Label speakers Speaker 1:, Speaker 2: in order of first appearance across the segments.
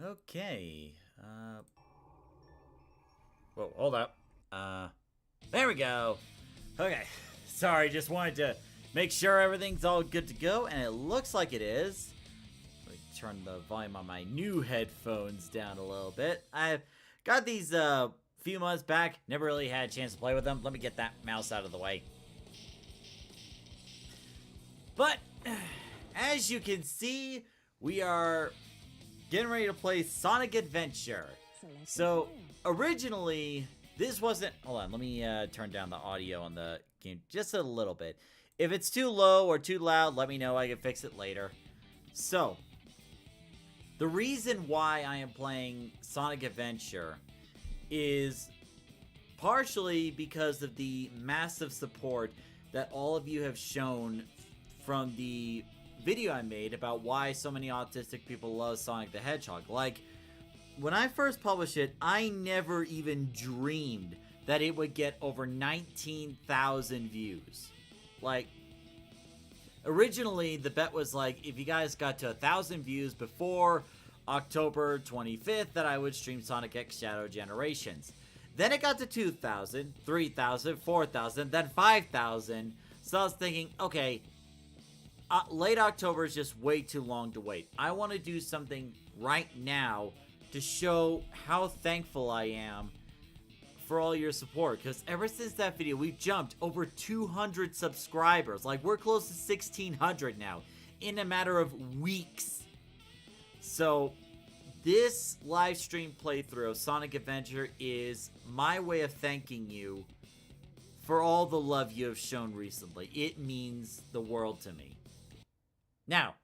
Speaker 1: Okay. Whoa, hold up. There we go. Okay. Sorry, just wanted to make sure everything's all good to go, and it looks like it is. Let me turn the volume on my new headphones down a little bit. I've got these few months back, never really had a chance to play with them. Let me get that mouse out of the way. But as you can see, we are getting ready to play Sonic Adventure. So originally, this wasn't... Hold on, let me turn down the audio on the game just a little bit. If it's too low or too loud, let me know. I can fix it later. So, the reason why I am playing Sonic Adventure is partially because of the massive support that all of you have shown from the video I made about why so many autistic people love Sonic the Hedgehog. Like, when I first published it, I never even dreamed that it would get over 19,000 views. Like, originally the bet was like, if you guys got to 1,000 views before October 25th, that I would stream Sonic X Shadow Generations. Then it got to 2,000, 3,000, 4,000, then 5,000. So I was thinking, okay, late October is just way too long to wait. I want to do something right now to show how thankful I am for all your support. Because ever since that video, we've jumped over 200 subscribers. Like, we're close to 1,600 now in a matter of weeks. So, this live stream playthrough of Sonic Adventure is my way of thanking you for all the love you have shown recently. It means the world to me. Now,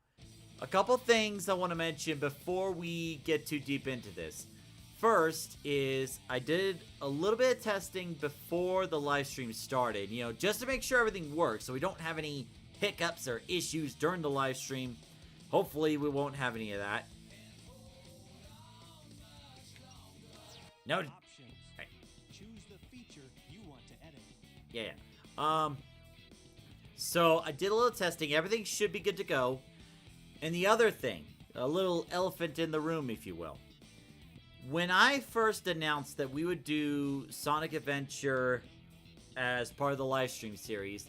Speaker 1: a couple things I want to mention before we get too deep into this. First is, I did a little bit of testing before the live stream started, you know, just to make sure everything works so we don't have any hiccups or issues during the live stream. Hopefully we won't have any of that. No.
Speaker 2: Options.
Speaker 1: Right.
Speaker 2: Choose the feature you want to edit.
Speaker 1: Yeah. So I did a little testing. Everything should be good to go. And the other thing, a little elephant in the room, if you will. When I first announced that we would do Sonic Adventure as part of the live stream series,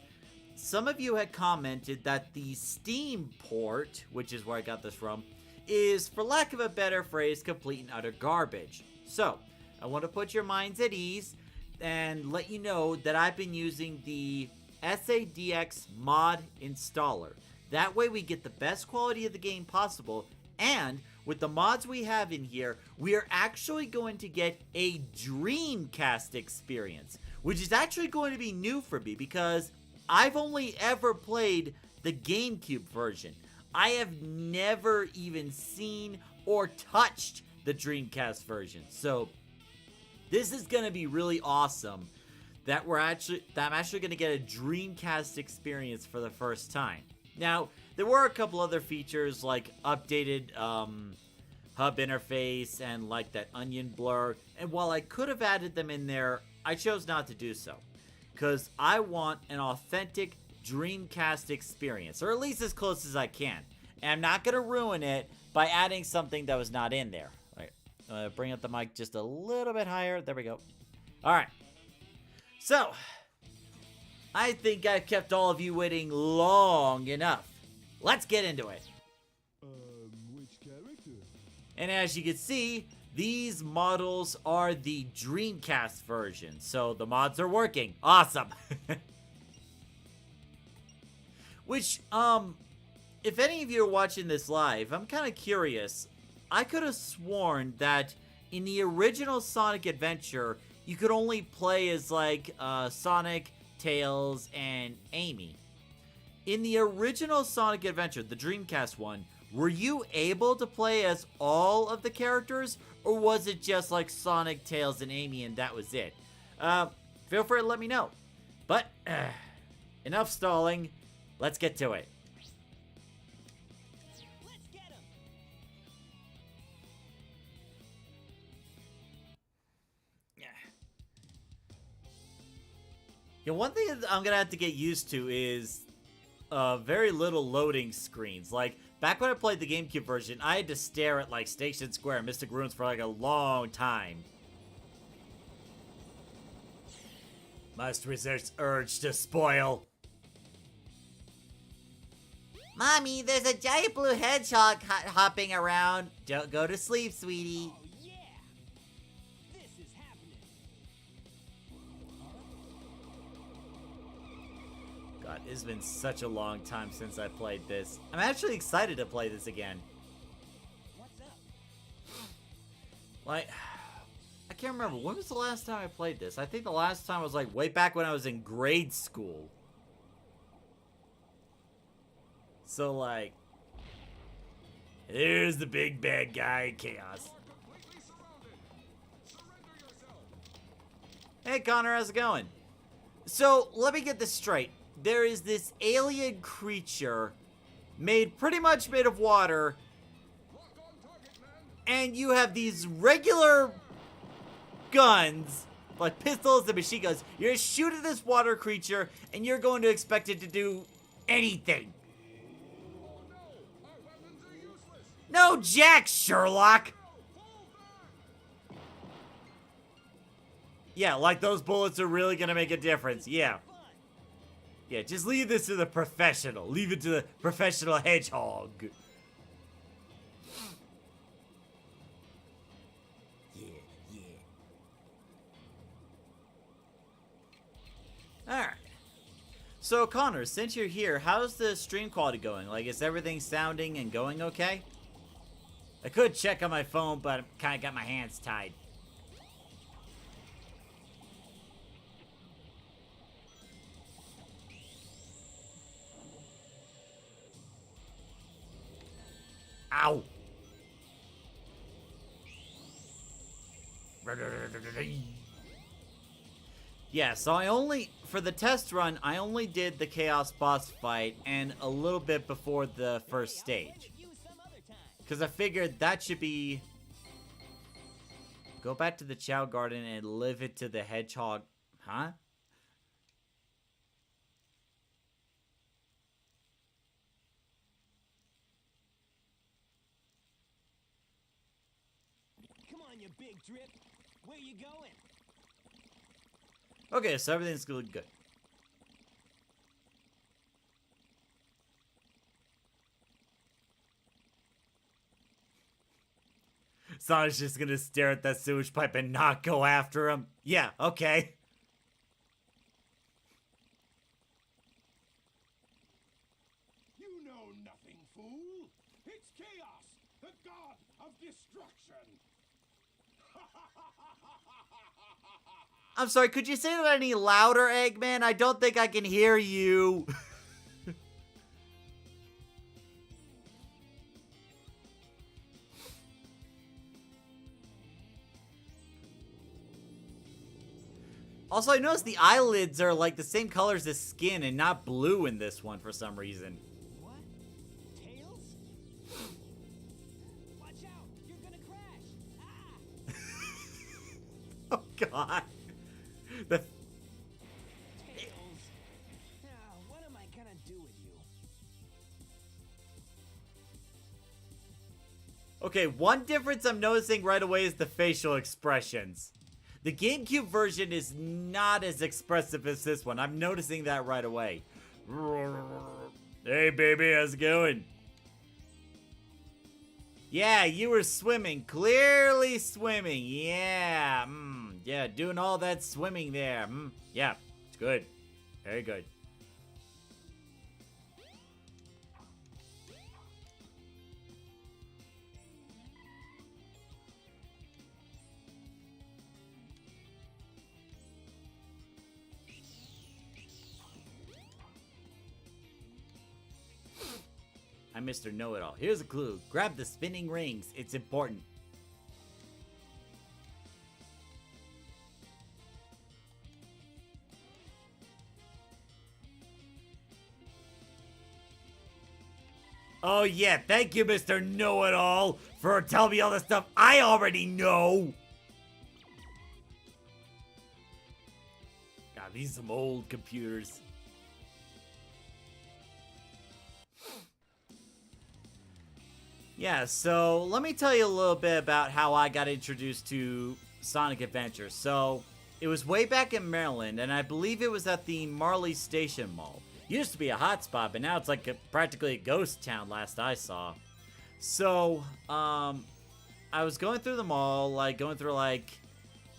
Speaker 1: some of you had commented that the Steam port, which is where I got this from, is, for lack of a better phrase, complete and utter garbage. So, I want to put your minds at ease and let you know that I've been using the SADX mod installer. That way we get the best quality of the game possible, and with the mods we have in here, we are actually going to get a Dreamcast experience, which is actually going to be new for me because I've only ever played the GameCube version. I have never even seen or touched the Dreamcast version. So this is going to be really awesome that I'm actually going to get a Dreamcast experience for the first time. Now, there were a couple other features like updated hub interface and like that onion blur. And while I could have added them in there, I chose not to do so. Because I want an authentic Dreamcast experience, or at least as close as I can. And I'm not going to ruin it by adding something that was not in there. All right, bring up the mic just a little bit higher. There we go. All right. So, I think I've kept all of you waiting long enough. Let's get into it.
Speaker 2: Which character?
Speaker 1: And as you can see, these models are the Dreamcast version. So the mods are working. Awesome. Which, if any of you are watching this live, I'm kind of curious. I could have sworn that in the original Sonic Adventure, you could only play as like Sonic, Tails, and Amy. In the original Sonic Adventure, the Dreamcast one, were you able to play as all of the characters, or was it just like Sonic, Tails, and Amy and that was it? Feel free to let me know. But, enough stalling. Let's get to it.
Speaker 2: Let's get him.
Speaker 1: Yeah, one thing I'm gonna have to get used to is very little loading screens. Like, back when I played the GameCube version, I had to stare at like Station Square and Mystic Ruins for like a long time. Must resist urge to spoil. Mommy, there's a giant blue hedgehog hopping around. Don't go to sleep, sweetie.
Speaker 2: Oh yeah! This is happening.
Speaker 1: God, it's been such a long time since I played this. I'm actually excited to play this again.
Speaker 2: What's up?
Speaker 1: Like, I can't remember. When was the last time I played this? I think the last time was like way back when I was in grade school. So, like, here's the big bad guy, Chaos. Hey, Connor, how's it going? So, let me get this straight. There is this alien creature pretty much made of water, and you have these regular guns, like pistols and machine guns. You're shooting this water creature, and you're going to expect it to do anything. No jack, Sherlock! Yeah, like those bullets are really gonna make a difference, yeah. Yeah, just leave this to the professional. Leave it to the professional hedgehog. Yeah, yeah. Alright. So, Connor, since you're here, how's the stream quality going? Like, is everything sounding and going okay? I could check on my phone, but I kind of got my hands tied. Ow! Yeah, so for the test run, I only did the Chaos boss fight and a little bit before the first stage. Because I figured that should be... Go back to the Chow Garden and live it to the hedgehog. Huh?
Speaker 2: Come on, you big drip. Where you going?
Speaker 1: Okay, so everything's good. Sonic's just gonna stare at that sewage pipe and not go after him. Yeah, okay.
Speaker 3: You know nothing, fool. It's Chaos, the god of destruction.
Speaker 1: I'm sorry, could you say that any louder, Eggman? I don't think I can hear you. Also, I noticed the eyelids are like the same colors as skin and not blue in this one for some reason.
Speaker 2: What? Tails? Watch out! You're gonna crash! Ah!
Speaker 1: Oh, God. The...
Speaker 2: Tails! What am I gonna do with you?
Speaker 1: Okay, one difference I'm noticing right away is the facial expressions. The GameCube version is not as expressive as this one. I'm noticing that right away. Hey, baby, how's it going? Yeah, you were swimming. Clearly swimming. Yeah. Yeah, doing all that swimming there. Yeah, it's good. Very good. I'm Mr. Know-It-All. Here's a clue. Grab the spinning rings. It's important. Oh yeah, thank you, Mr. Know-It-All, for telling me all the stuff I already know. God, these are some old computers. Yeah, so let me tell you a little bit about how I got introduced to Sonic Adventure. So, it was way back in Maryland, and I believe it was at the Marley Station Mall. Used to be a hotspot, but now it's like practically a ghost town last I saw. So, I was going through the mall, like going through like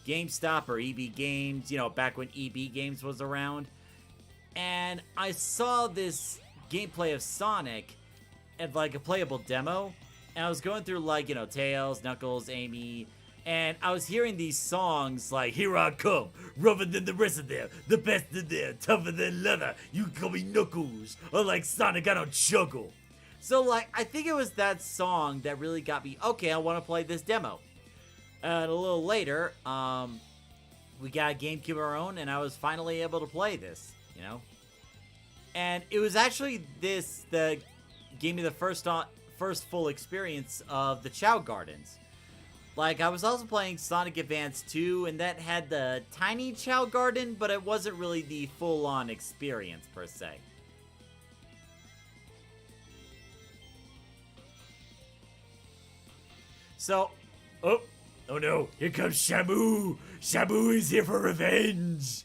Speaker 1: GameStop or EB Games, you know, back when EB Games was around. And I saw this gameplay of Sonic and like a playable demo. And I was going through like, you know, Tails, Knuckles, Amy, and I was hearing these songs like, here I come, rougher than the rest of them, the best of them, tougher than leather, you can call me Knuckles, unlike Sonic, I don't juggle. So like, I think it was that song that really got me, okay, I want to play this demo. And a little later, we got a GameCube of our own, and I was finally able to play this, you know? And it was actually this that gave me the first full experience of the Chow Gardens. Like, I was also playing Sonic Advance 2, and that had the tiny Chow Garden, but it wasn't really the full-on experience, per se. So, oh no, here comes Shamu! Shamu is here for revenge!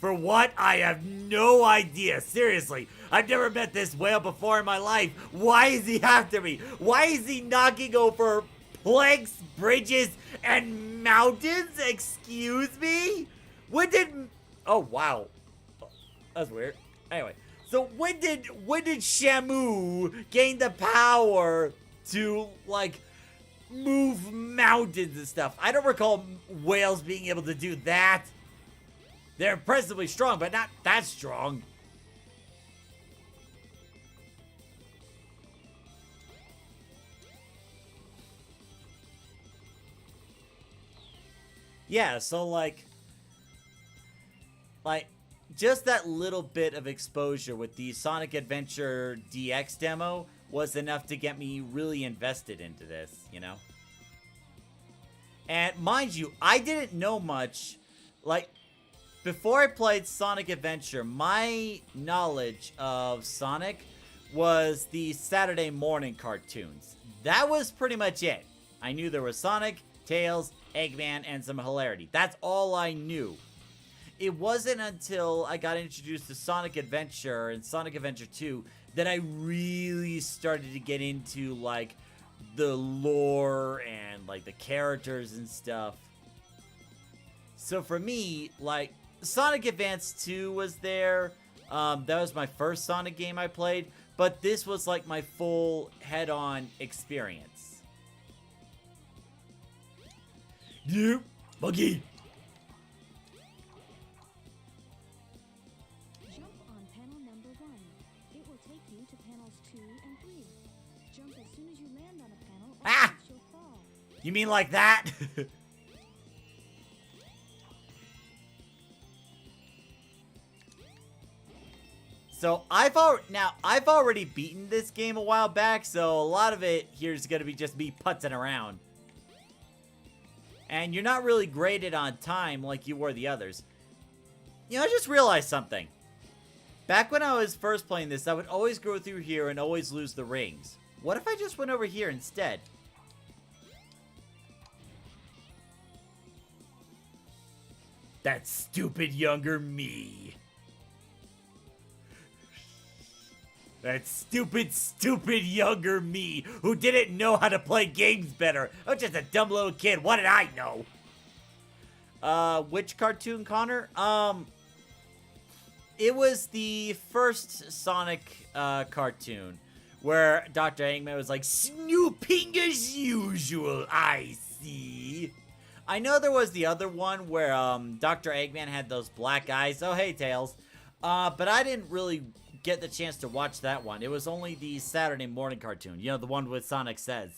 Speaker 1: For what? I have no idea. Seriously, I've never met this whale before in my life. Why is he after me? Why is he knocking over planks, bridges, and mountains? Excuse me? When did... Oh, wow. That's weird. Anyway, so when did Shamu gain the power to, like, move mountains and stuff? I don't recall whales being able to do that. They're impressively strong, but not that strong. Yeah, so like just that little bit of exposure with the Sonic Adventure DX demo was enough to get me really invested into this, you know? And mind you, I didn't know much, like, before I played Sonic Adventure, my knowledge of Sonic was the Saturday morning cartoons. That was pretty much it. I knew there was Sonic, Tails, Eggman, and some hilarity. That's all I knew. It wasn't until I got introduced to Sonic Adventure and Sonic Adventure 2 that I really started to get into, like, the lore and, like, the characters and stuff. So for me, like, Sonic Advance 2 was there. That was my first Sonic game I played. But this was like my full head-on experience. Yep, Buggy.
Speaker 4: Jump on panel number 1. It will take you to panels 2 and 3. Jump as soon as you land on a panel, or
Speaker 1: Ah!
Speaker 4: else you'll fall.
Speaker 1: You mean like that? So I've already beaten this game a while back, so a lot of it here is going to be just me putzing around. And you're not really graded on time like you were the others. You know, I just realized something. Back when I was first playing this, I would always go through here and always lose the rings. What if I just went over here instead? That stupid younger me. That stupid younger me who didn't know how to play games better. I was just a dumb little kid. What did I know? Which cartoon, Connor? It was the first Sonic, cartoon where Dr. Eggman was like, snooping as usual, I see. I know there was the other one where, Dr. Eggman had those black eyes. Oh, hey, Tails. But I didn't really get the chance to watch that one. It was only the Saturday morning cartoon. You know, the one with Sonic Says.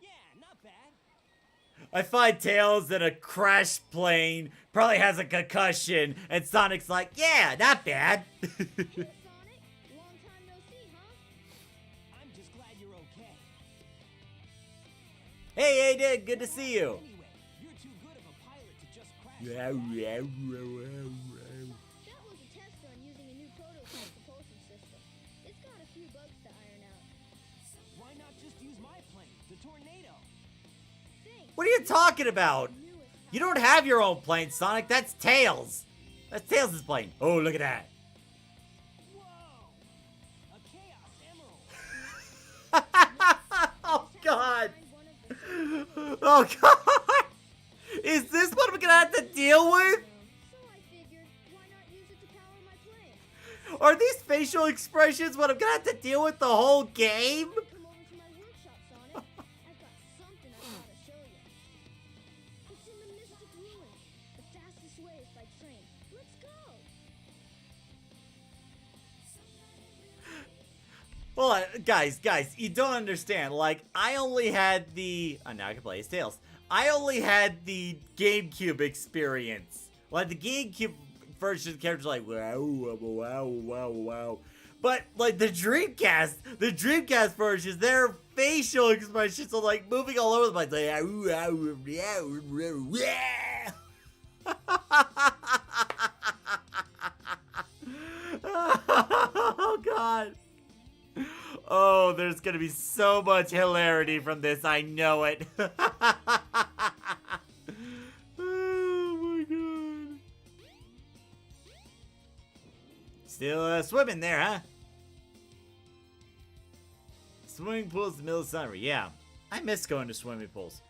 Speaker 2: Yeah, not bad.
Speaker 1: I find Tails in a crashed plane, probably has a concussion, and Sonic's like, yeah, not bad.
Speaker 4: Hey, Sonic. Long time no see, huh?
Speaker 2: I'm just glad you're okay.
Speaker 1: Hey, Aiden, good to see you.
Speaker 2: Anyway, you're too good of a pilot to just crash
Speaker 4: That was a test run using a new prototype propulsion system. It's got a few bugs to iron out.
Speaker 2: Why not just use my plane, the Tornado?
Speaker 4: Thanks.
Speaker 1: What are you talking about? You don't have your own plane, Sonic. That's Tails. That's Tails' plane. Oh, look at that.
Speaker 2: Whoa! A Chaos Emerald.
Speaker 1: Oh, God. Oh, God. Is this what I'm going to have to deal with?
Speaker 4: So I figured, why not use it to power my plane?
Speaker 1: Are these facial expressions what I'm going to have to deal with the whole game?
Speaker 4: Come over to my workshop, Sonic. I've got something I gotta show you. It's in the Mystic Ruins. The fastest way is by train. Let's go.
Speaker 1: Well, guys, you don't understand. Like, I only had the... Oh, now I can play as Tails. I only had the GameCube experience. Like, the GameCube version of the characters like, wow. But, like, the Dreamcast versions, their facial expressions are, like, moving all over the place. Like, oh, God. Oh, there's gonna be so much hilarity from this. I know it. Oh, my God. Still swimming there, huh? Swimming pools in the middle of summer. Yeah, I miss going to swimming pools.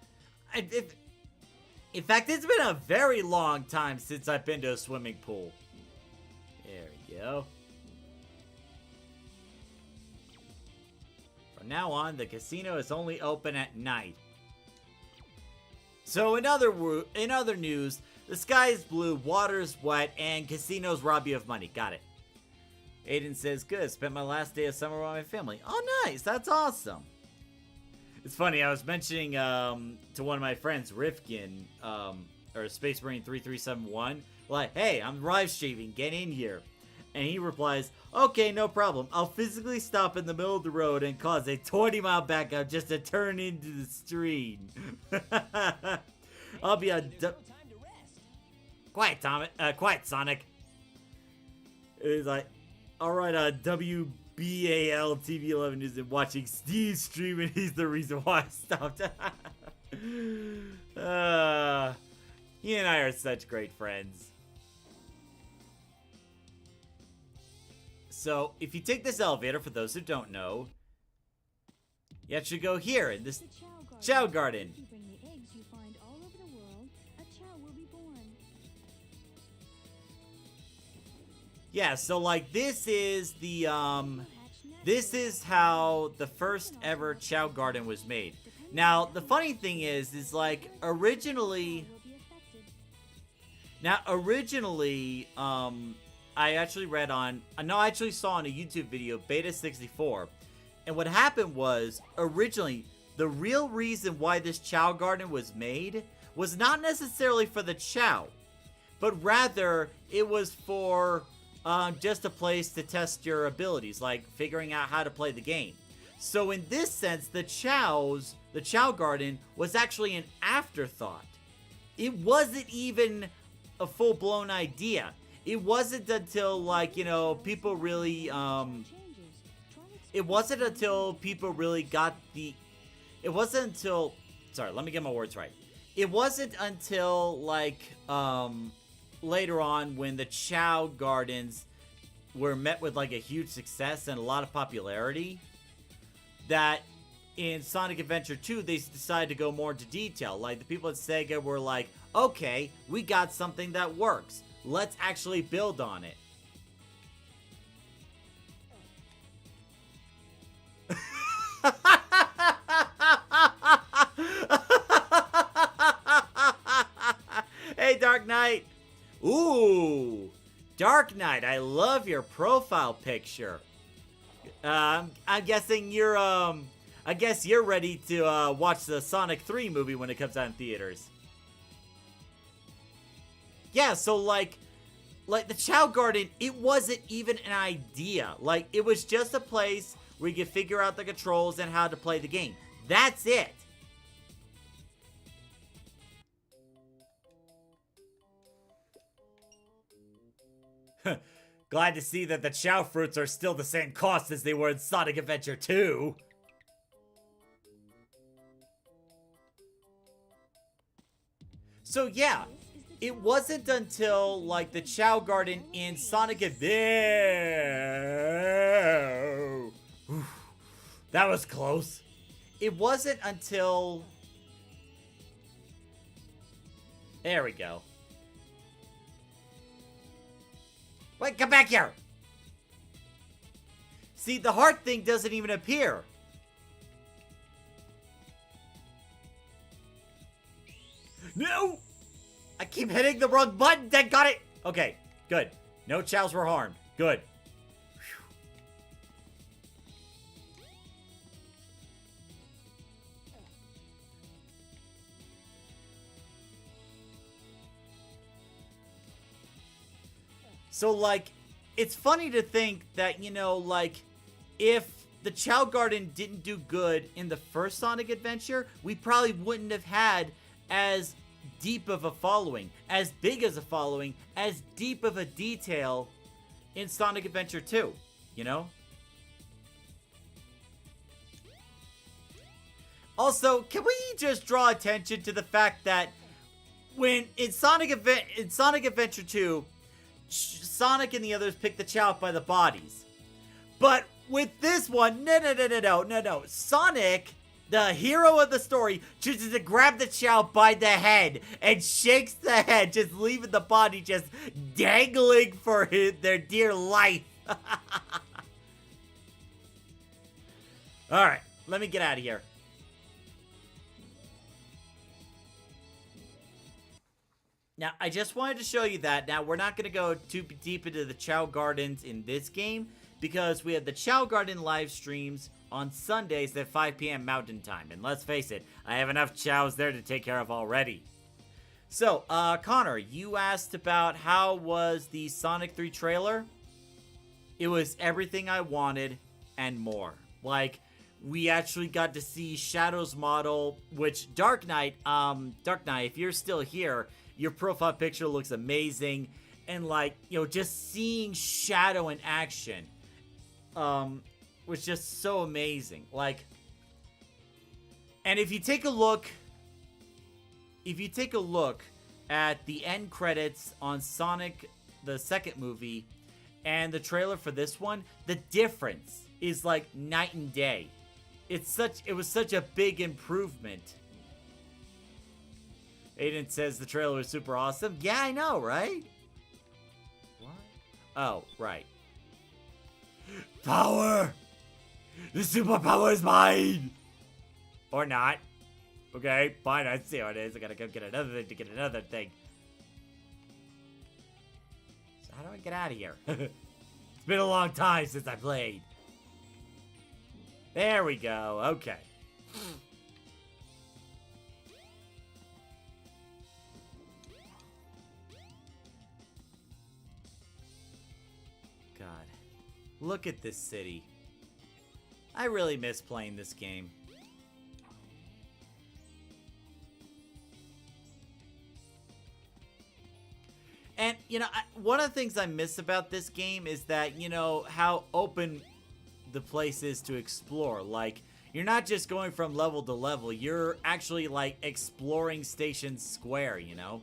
Speaker 1: In fact, it's been a very long time since I've been to a swimming pool. There we go. From now on, the casino is only open at night. So in other news, the sky is blue, water is wet, and casinos rob you of money. Got it. Aiden says, good, spent my last day of summer with my family. Oh, nice. That's awesome. It's funny, I was mentioning to one of my friends, Rifkin, or Space Marine 3371, like, hey, I'm live streaming, get in here. And he replies, okay, no problem. I'll physically stop in the middle of the road and cause a 20-mile backup just to turn into the stream. I'll be on...
Speaker 2: There's no time to rest.
Speaker 1: Quiet, Sonic. It's like, alright, WBAL TV 11 is watching Steve stream and he's the reason why I stopped. He and I are such great friends. So, if you take this elevator, for those who don't know, you actually go here in this Chow Garden.
Speaker 4: If you bring the eggs you find all over the world, a chow will be born.
Speaker 1: Yeah, so like this is the this is how the first ever Chow Garden was made. Now, the funny thing is like originally I actually read on, no, I actually saw on a YouTube video, Beta 64. And what happened was, originally, the real reason why this Chow Garden was made was not necessarily for the Chow, but rather it was for just a place to test your abilities, like figuring out how to play the game. So in this sense, the Chow Garden was actually an afterthought. It wasn't even a full-blown idea. It wasn't until, like, you know, people really, it wasn't until people really got the, it wasn't until, sorry, let me get my words right. It wasn't until, like, later on when the Chow Gardens were met with, like, a huge success and a lot of popularity that in Sonic Adventure 2, they decided to go more into detail. Like, the people at Sega were like, okay, we got something that works. Let's actually build on it. Hey, Dark Knight. Ooh, Dark Knight. I love your profile picture. I'm guessing you're I guess you're ready to watch the Sonic 3 movie when it comes out in theaters. Yeah, so like the Chow Garden, it wasn't even an idea. Like, it was just a place where you could figure out the controls and how to play the game. That's it. Glad to see that the Chow fruits are still the same cost as they were in Sonic Adventure 2. So yeah, it wasn't until like the Chow Garden in Sonic Adventure. That was close. It wasn't until... There we go. Wait, come back here! See, the heart thing doesn't even appear. No! I keep hitting the wrong button. That got it. Okay, good. No chows were harmed. Good. Whew. So, like, it's funny to think that, you know, like, if the Chow Garden didn't do good in the first Sonic Adventure, we probably wouldn't have had as deep of a following, as big as a following, as deep of a detail in Sonic Adventure 2, you know? Also, can we just draw attention to the fact that when in Sonic Adventure 2, Sonic and the others pick the Chow up by the bodies. But with this one, no. Sonic, the hero of the story, chooses to grab the Chow by the head and shakes the head, just leaving the body just dangling for their dear life. Alright, let me get out of here. Now, I just wanted to show you that. Now, we're not going to go too deep into the Chow Gardens in this game, because we have the Chow Garden live streams on Sundays at 5 p.m. Mountain Time. And let's face it, I have enough Chows there to take care of already. So, Connor, you asked about how was the Sonic 3 trailer? It was everything I wanted and more. Like, we actually got to see Shadow's model, which Dark Knight, if you're still here, your profile picture looks amazing. And, like, you know, just seeing Shadow in action was just so amazing. Like, and if you take a look at the end credits on Sonic, the second movie, and the trailer for this one, the difference is like night and day. It was such a big improvement. Aiden says the trailer was super awesome. Yeah, I know, right? What? Oh, right. Power! The superpower is mine! Or not. Okay, fine, I see how it is. I gotta go get another thing to get another thing. So how do I get out of here? It's been a long time since I played. There we go, okay. God, look at this city. I really miss playing this game. And, you know, one of the things I miss about this game is that, you know, how open the place is to explore. Like, you're not just going from level to level. You're actually, like, exploring Station Square, you know?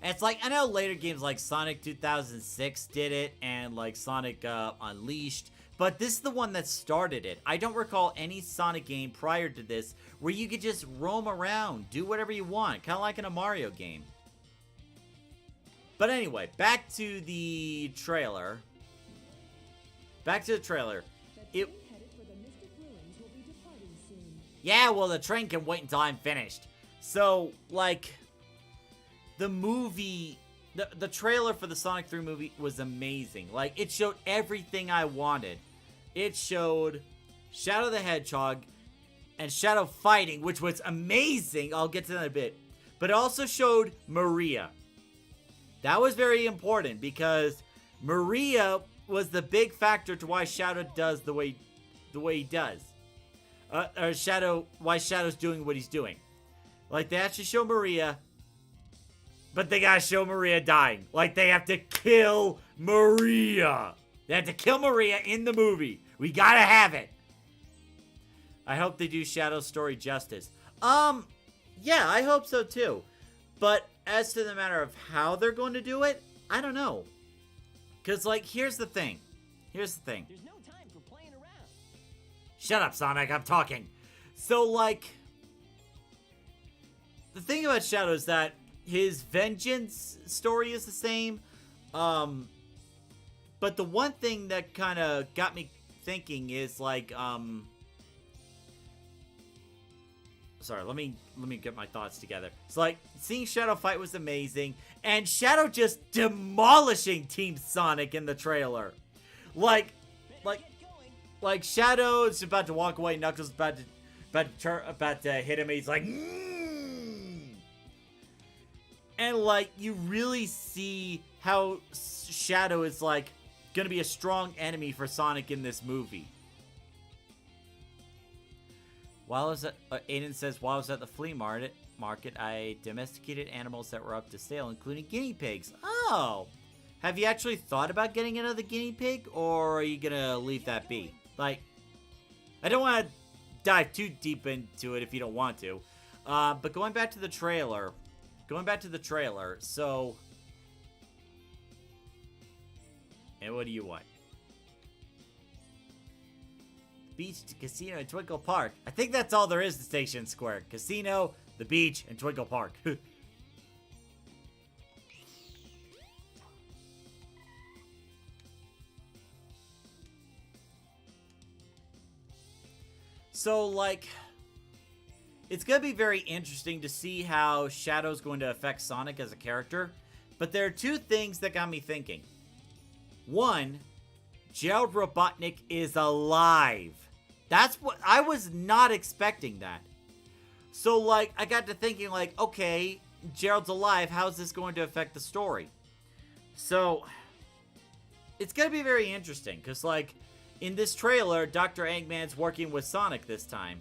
Speaker 1: And it's like, I know later games like Sonic 2006 did it, and like Sonic Unleashed, but this is the one that started it. I don't recall any Sonic game prior to this where you could just roam around, do whatever you want, kind of like in a Mario game. But anyway, back to the trailer. Yeah, well, the train can wait until I'm finished. So, like, the movie, the trailer for the Sonic 3 movie was amazing. Like, it showed everything I wanted. It showed Shadow the Hedgehog and Shadow fighting, which was amazing. I'll get to that in a bit. But it also showed Maria. That was very important because Maria was the big factor to why Shadow does the way he does. Why Shadow's doing what he's doing. Like, they actually show Maria. but they gotta show Maria dying. Like, they have to kill Maria. They have to kill Maria in the movie. We gotta have it. I hope they do Shadow's story justice. Yeah, I hope so too. But as to the matter of how they're going to do it, I don't know. Because, like, here's the thing.
Speaker 2: There's no time for playing around.
Speaker 1: Shut up, Sonic. I'm talking. So, like, the thing about Shadow is that his vengeance story is the same. But the one thing that kind of got me thinking is, like, sorry, let me get my thoughts together. It's like, seeing Shadow fight was amazing, and Shadow just demolishing Team Sonic in the trailer. Like Shadow is about to walk away, Knuckles is about to hit him, and he's like, and, like, you really see how Shadow is, like, gonna be a strong enemy for Sonic in this movie. While I was at, Aiden says, while I was at the flea market, I domesticated animals that were up to sale, including guinea pigs. Oh! Have you actually thought about getting another guinea pig, or are you gonna leave that be? Like, I don't want to dive too deep into it if you don't want to. But going back to the trailer, so... And what do you want? Beach, to casino, and Twinkle Park. I think that's all there is to Station Square. Casino, the beach, and Twinkle Park. So, like, it's going to be very interesting to see how Shadow's going to affect Sonic as a character. But there are two things that got me thinking. One, Gerald Robotnik is alive. That's what I was not expecting that. So, like, I got to thinking, like, okay, Gerald's alive. How's this going to affect the story? So, it's going to be very interesting. Because, like, in this trailer, Dr. Eggman's working with Sonic this time.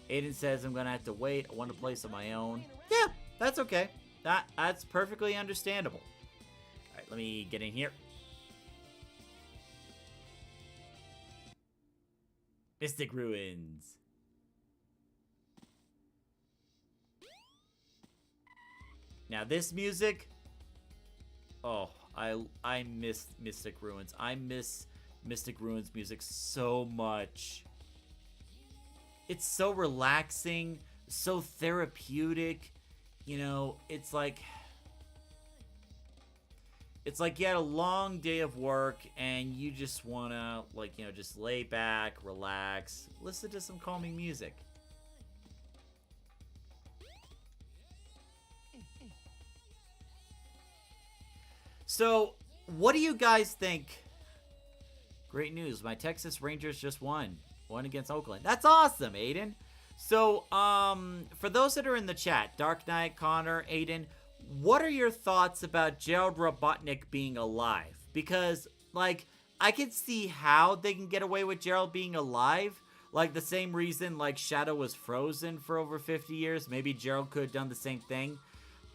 Speaker 1: Aiden says, I'm going to have to wait. I want to place on my own. Yeah, that's okay. That's perfectly understandable. All right, let me get in here. Mystic Ruins. Now this music, oh, I miss Mystic Ruins. I miss Mystic Ruins music so much. It's so relaxing, so therapeutic. You know, it's like you had a long day of work and you just wanna, like, you know, just lay back, relax, listen to some calming music. So, what do you guys think? Great news, my Texas Rangers just won against Oakland. That's awesome, Aiden. So, for those that are in the chat, Dark Knight, Connor, Aiden, what are your thoughts about Gerald Robotnik being alive? Because, like, I can see how they can get away with Gerald being alive. Like, the same reason, like, Shadow was frozen for over 50 years. Maybe Gerald could have done the same thing.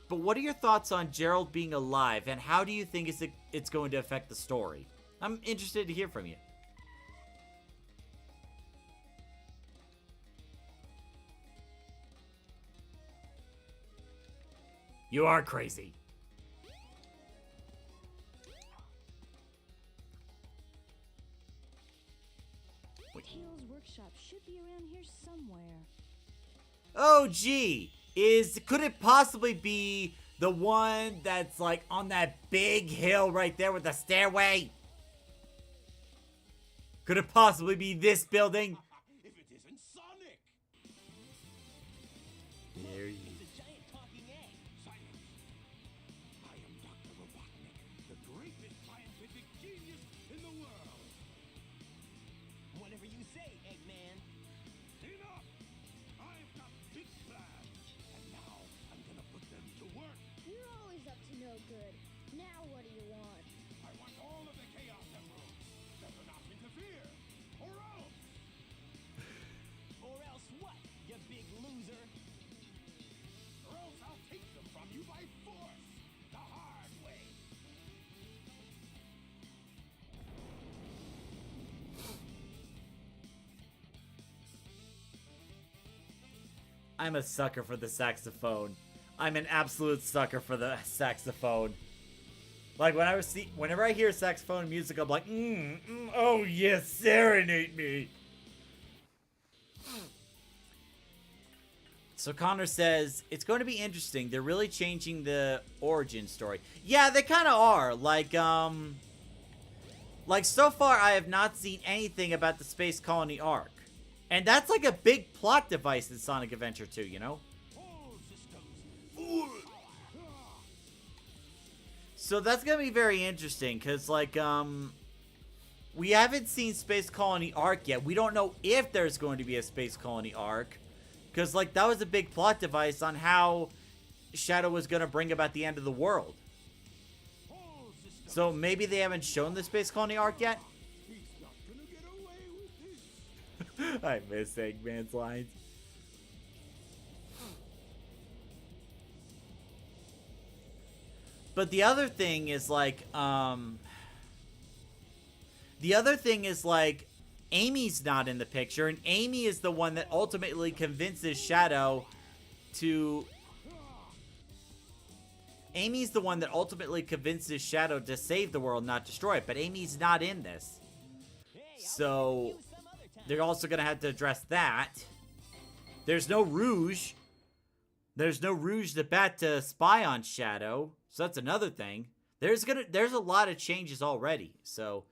Speaker 1: But what are your thoughts on Gerald being alive? And how do you think it's going to affect the story? I'm interested to hear from you. You are crazy.
Speaker 4: Tails' workshop should be around here somewhere.
Speaker 1: Oh, gee. Could it possibly be the one that's, like, on that big hill right there with the stairway? Could it possibly be this building?
Speaker 3: If it isn't Sonic!
Speaker 1: There you
Speaker 2: It's a giant talking egg.
Speaker 3: Silence! I am Dr. Robotnik, the greatest scientific genius in the world!
Speaker 2: Whatever you say, Eggman.
Speaker 3: Enough! I've got big plans, and now I'm gonna put them to work.
Speaker 4: You're always up to no good. Now what do you want?
Speaker 3: I want all of the Chaos Emeralds. Better not interfere, or else!
Speaker 1: I'm a sucker for the saxophone. I'm an absolute sucker for the saxophone. Like, whenever I hear saxophone music, I'm like, oh yes, serenade me. So Connor says, it's going to be interesting. They're really changing the origin story. Yeah, they kind of are. Like, so far, I have not seen anything about the Space Colony arc. And that's like a big plot device in Sonic Adventure 2, you know? So that's going to be very interesting, because, like, we haven't seen Space Colony arc yet. We don't know if there's going to be a Space Colony arc, because, like, that was a big plot device on how Shadow was going to bring about the end of the world. So maybe they haven't shown the Space Colony arc yet? I miss Eggman's lines. But the other thing is, like, Amy's not in the picture, and Amy is the one that ultimately convinces Shadow to... Amy's the one that ultimately convinces Shadow to save the world, not destroy it. But Amy's not in this. So, they're also going to have to address that. There's no Rouge. There's no Rouge the Bat to spy on Shadow. So that's another thing. There's a lot of changes already. So,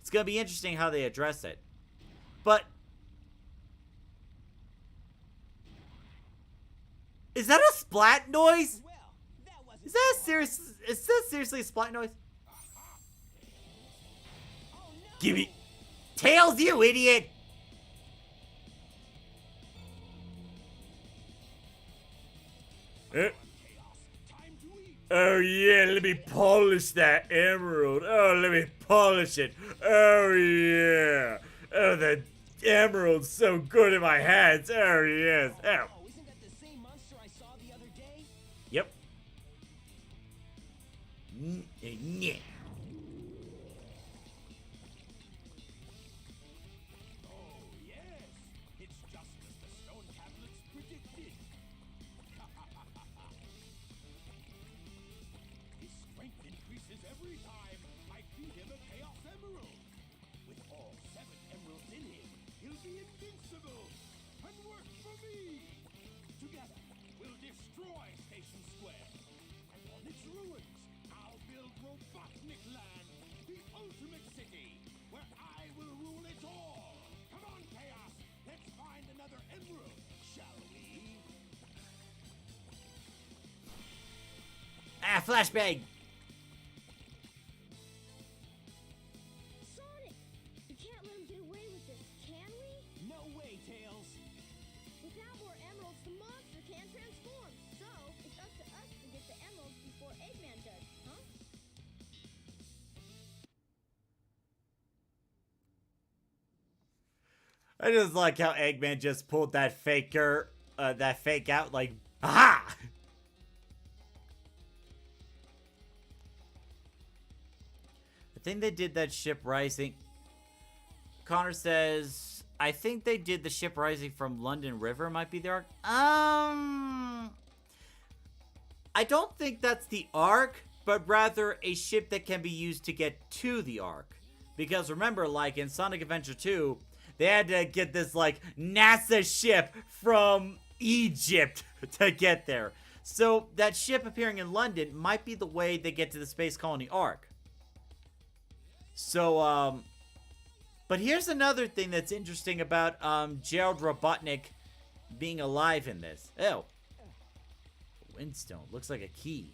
Speaker 1: it's going to be interesting how they address it. But... is that a splat noise? Is that seriously a splat noise? Give me... Tails, you idiot! Oh yeah, let me polish that emerald. Oh, let me polish it. Oh yeah. Oh, the emerald's so good in my hands. Oh yes. Oh.
Speaker 2: Isn't that the same monster I saw the other day?
Speaker 1: Yep. Yeah.
Speaker 3: Oh, yes. It's just as the stone tablets predicted. His strength increases every time I feed him a Chaos Emerald. With all 7 emeralds in him, he'll be invincible and work for me. Together, we'll destroy Station Square. And on its ruins, I'll build Robotnik Land, the ultimate city, where I will rule it all. Come on, Chaos. Let's find another emerald, shall we?
Speaker 1: Ah, flashbang.
Speaker 4: Sonic! We can't let him get away with this, can we?
Speaker 2: No way, Tails.
Speaker 4: Without more emeralds, the monster can't transform. So, it's up to us to get the emeralds before Eggman does, huh?
Speaker 1: I just like how Eggman just pulled that fake out, like, aha! I think they did that ship rising. Connor says, I think they did the ship rising from London River might be the arc. I don't think that's the arc, but rather a ship that can be used to get to the arc. Because remember, like in Sonic Adventure 2, they had to get this, like, NASA ship from Egypt to get there. So that ship appearing in London might be the way they get to the Space Colony arc. So, but here's another thing that's interesting about, Gerald Robotnik being alive in this. Ew. Windstone. Looks like a key.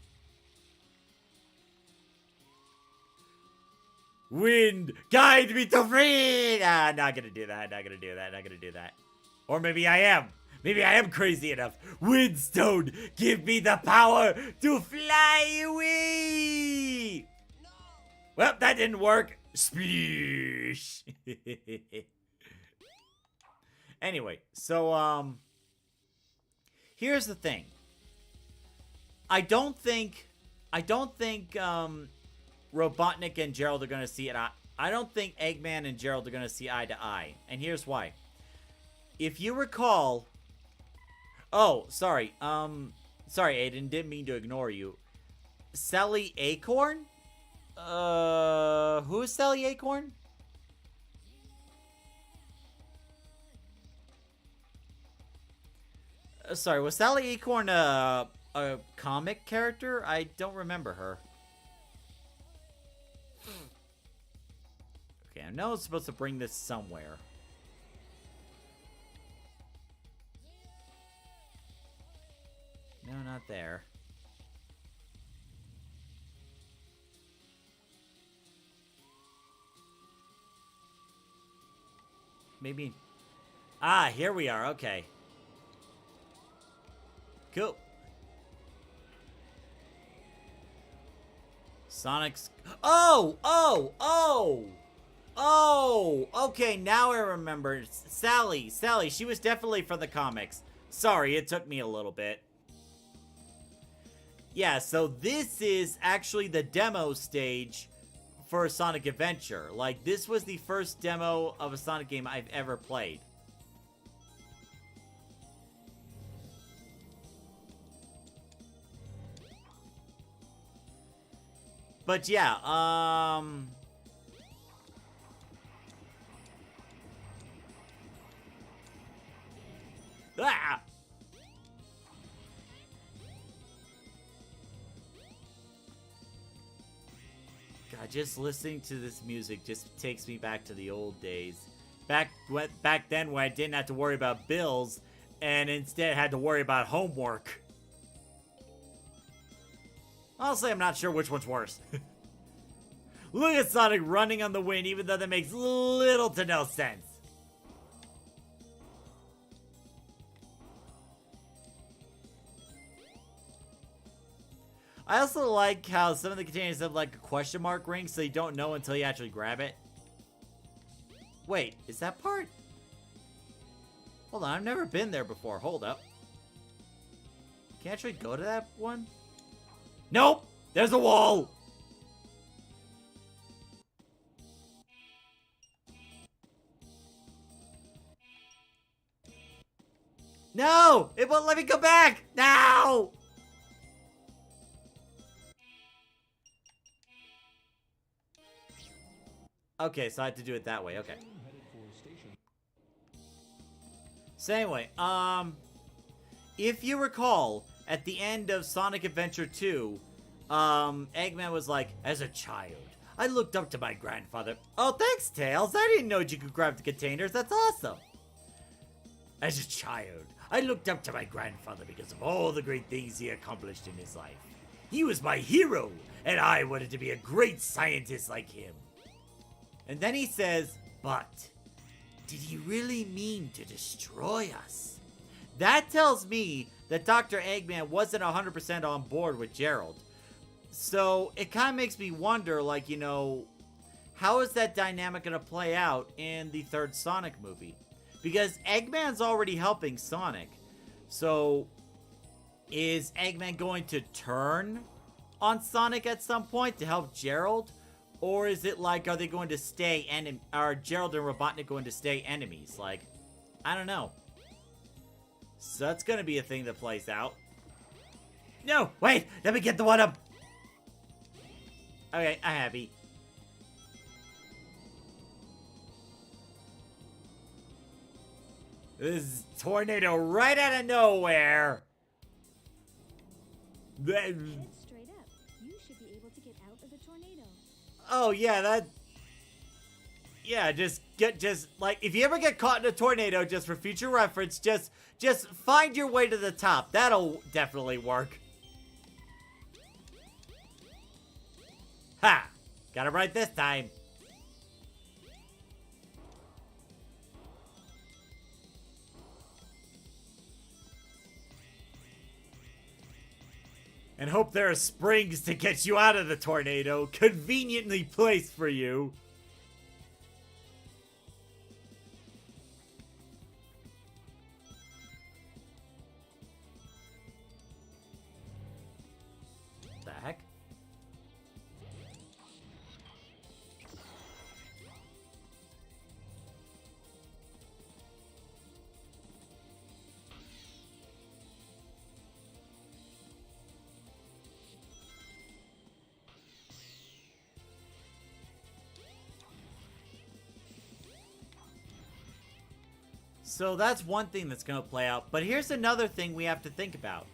Speaker 1: Wind, guide me to free! Ah, not gonna do that, not gonna do that, not gonna do that. Or maybe I am. Maybe I am crazy enough. Windstone, give me the power to fly away!
Speaker 2: No!
Speaker 1: Well, that didn't work. Splish. Anyway, so, here's the thing. I don't think, Robotnik and Gerald are going to see it. I don't think Eggman and Gerald are going to see eye to eye. And here's why. If you recall... Oh, sorry. Sorry, Aiden. Didn't mean to ignore you. Sally Acorn? Who is Sally Acorn? Sorry, was Sally Acorn a comic character? I don't remember her. Okay, I know I'm supposed to bring this somewhere. No, not there. Maybe... Ah, here we are. Okay. Cool. Sonic's... Oh! Oh! Oh! Oh! Okay, now I remember. Sally. Sally. She was definitely from the comics. Sorry, it took me a little bit. Yeah, so this is actually the demo stage for Sonic Adventure. Like, this was the first demo of a Sonic game I've ever played. But yeah, Ah! God, just listening to this music just takes me back to the old days. Back then when I didn't have to worry about bills and instead had to worry about homework. Honestly, I'm not sure which one's worse. Look at Sonic running on the wind, even though that makes little to no sense. I also like how some of the containers have like a question mark ring, so you don't know until you actually grab it. Wait, is that part? Hold on, I've never been there before. Hold up. Can I actually go to that one? Nope! There's a wall! No! It won't let me go back! No! Okay, so I have to do it that way. Okay. So anyway, if you recall, at the end of Sonic Adventure 2, Eggman was like, as a child, I looked up to my grandfather. Oh, thanks, Tails. I didn't know you could grab the containers. That's awesome. As a child, I looked up to my grandfather because of all the great things he accomplished in his life. He was my hero, and I wanted to be a great scientist like him. And then he says, but did he really mean to destroy us? That tells me that Dr. Eggman wasn't 100% on board with Gerald. So it kind of makes me wonder, like, you know, how is that dynamic going to play out in the third Sonic movie? Because Eggman's already helping Sonic. So is Eggman going to turn on Sonic at some point to help Gerald? Or is it like, are they going to stay are Gerald and Robotnik going to stay enemies? Like, I don't know. So that's going to be a thing that plays out. No, wait, let me get the one up. Okay, I'm happy. This tornado right out of nowhere.
Speaker 4: Head straight up. You should be able to get out of the tornado.
Speaker 1: Oh yeah, just like if you ever get caught in a tornado, just for future reference, just find your way to the top. That'll definitely work. Ha! Got it right this time. And hope there are springs to get you out of the tornado, conveniently placed for you. The heck? So that's one thing that's going to play out. But here's another thing we have to think about.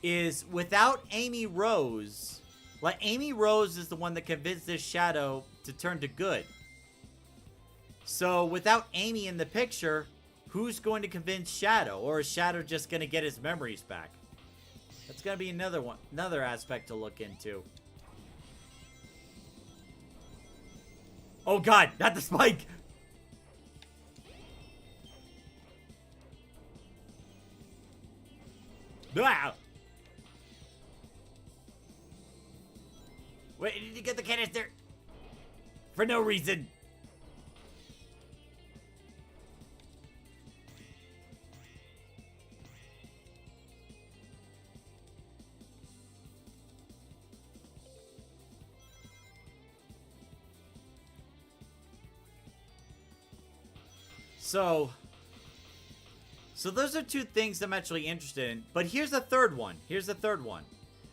Speaker 1: Is without Amy Rose... Like, Amy Rose is the one that convinced this Shadow to turn to good. So without Amy in the picture, who's going to convince Shadow? Or is Shadow just going to get his memories back? That's going to be another aspect to look into. Oh god, not the spike! Ah! Wait, did you get the canister? For no reason. So those are two things I'm actually interested in. But here's the third one. Here's the third one.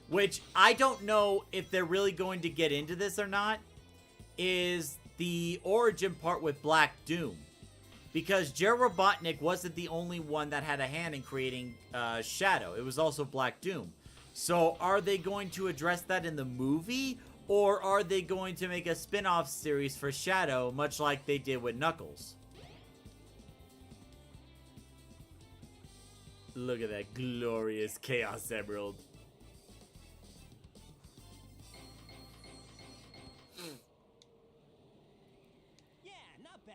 Speaker 1: Which I don't know if they're really going to get into this or not. Is the origin part with Black Doom. Because Jer Robotnik wasn't the only one that had a hand in creating Shadow. It was also Black Doom. So are they going to address that in the movie? Or are they going to make a spin-off series for Shadow, much like they did with Knuckles? Look at that glorious Chaos Emerald.
Speaker 2: Yeah, not bad.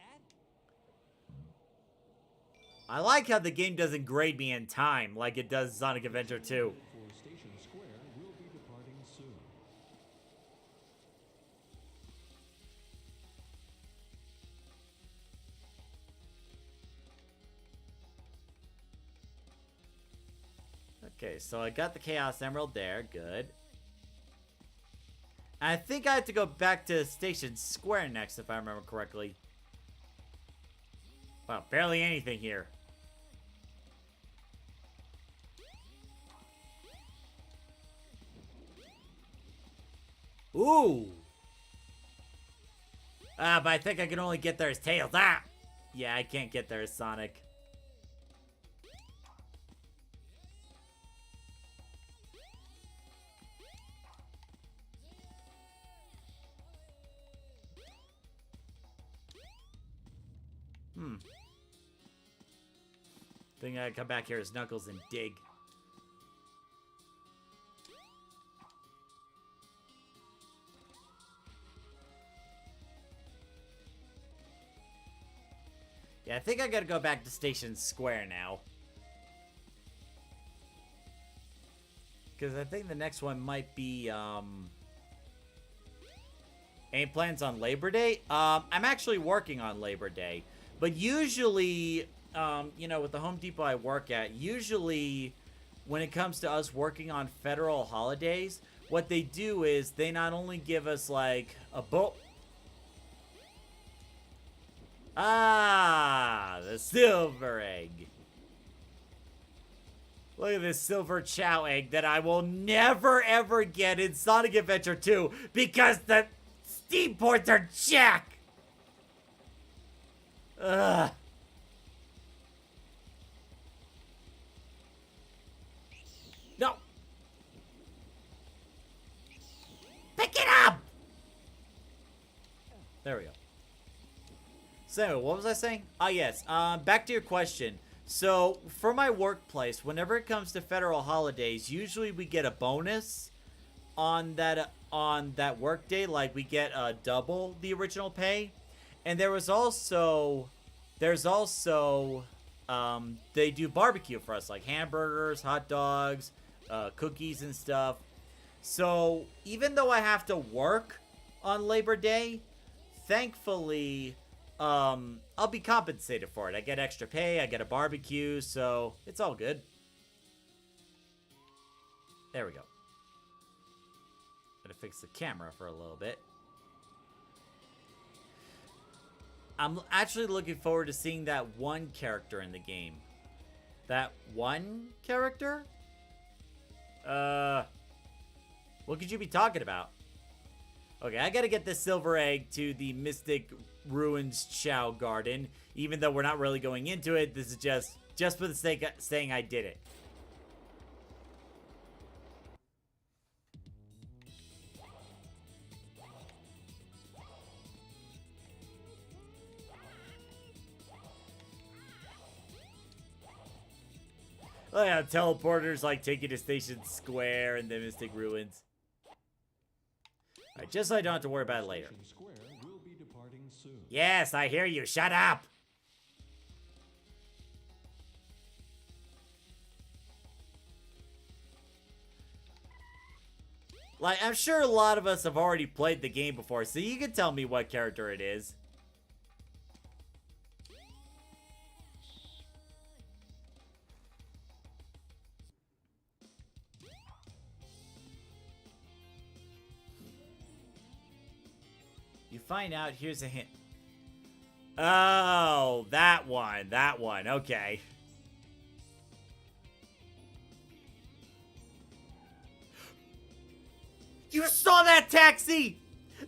Speaker 1: I like how the game doesn't grade me in time like it does Sonic Adventure 2.
Speaker 5: For Station Square will be departing soon.
Speaker 1: Okay, so I got the Chaos Emerald there. Good. I think I have to go back to Station Square next, if I remember correctly. Wow, barely anything here. Ooh! Ah, but I think I can only get there as Tails. Ah! Yeah, I can't get there as Sonic. Think I come back here as Knuckles and dig. Yeah, I think I gotta go back to Station Square now. Because I think the next one might be, any plans on Labor Day? I'm actually working on Labor Day. But usually, you know, with the Home Depot I work at, usually when it comes to us working on federal holidays, what they do is they not only give us, like, a Ah, the silver egg. Look at this silver chow egg that I will never ever get in Sonic Adventure 2 because the Steam ports are jack. Ugh. No. Pick it up. There we go. So, what was I saying? Ah, yes. Back to your question. So, for my workplace, whenever it comes to federal holidays, usually we get a bonus on that work day. Like, we get double the original pay. And there's also, they do barbecue for us, like hamburgers, hot dogs, cookies and stuff. So, even though I have to work on Labor Day, thankfully, I'll be compensated for it. I get extra pay, I get a barbecue, so it's all good. There we go. Gotta fix the camera for a little bit. I'm actually looking forward to seeing that one character in the game. That one character? What could you be talking about? Okay, I gotta get this silver egg to the Mystic Ruins Chow Garden. Even though we're not really going into it, this is just for the sake of saying I did it. Oh yeah, teleporters like take you to Station Square and the Mystic Ruins. Alright, just so I don't have to worry about it later.
Speaker 5: Station Square will be departing soon.
Speaker 1: Yes, I hear you. Shut up! Like, I'm sure a lot of us have already played the game before, so you can tell me what character it is. You find out, here's a hint. Oh, that one, okay. You saw that taxi?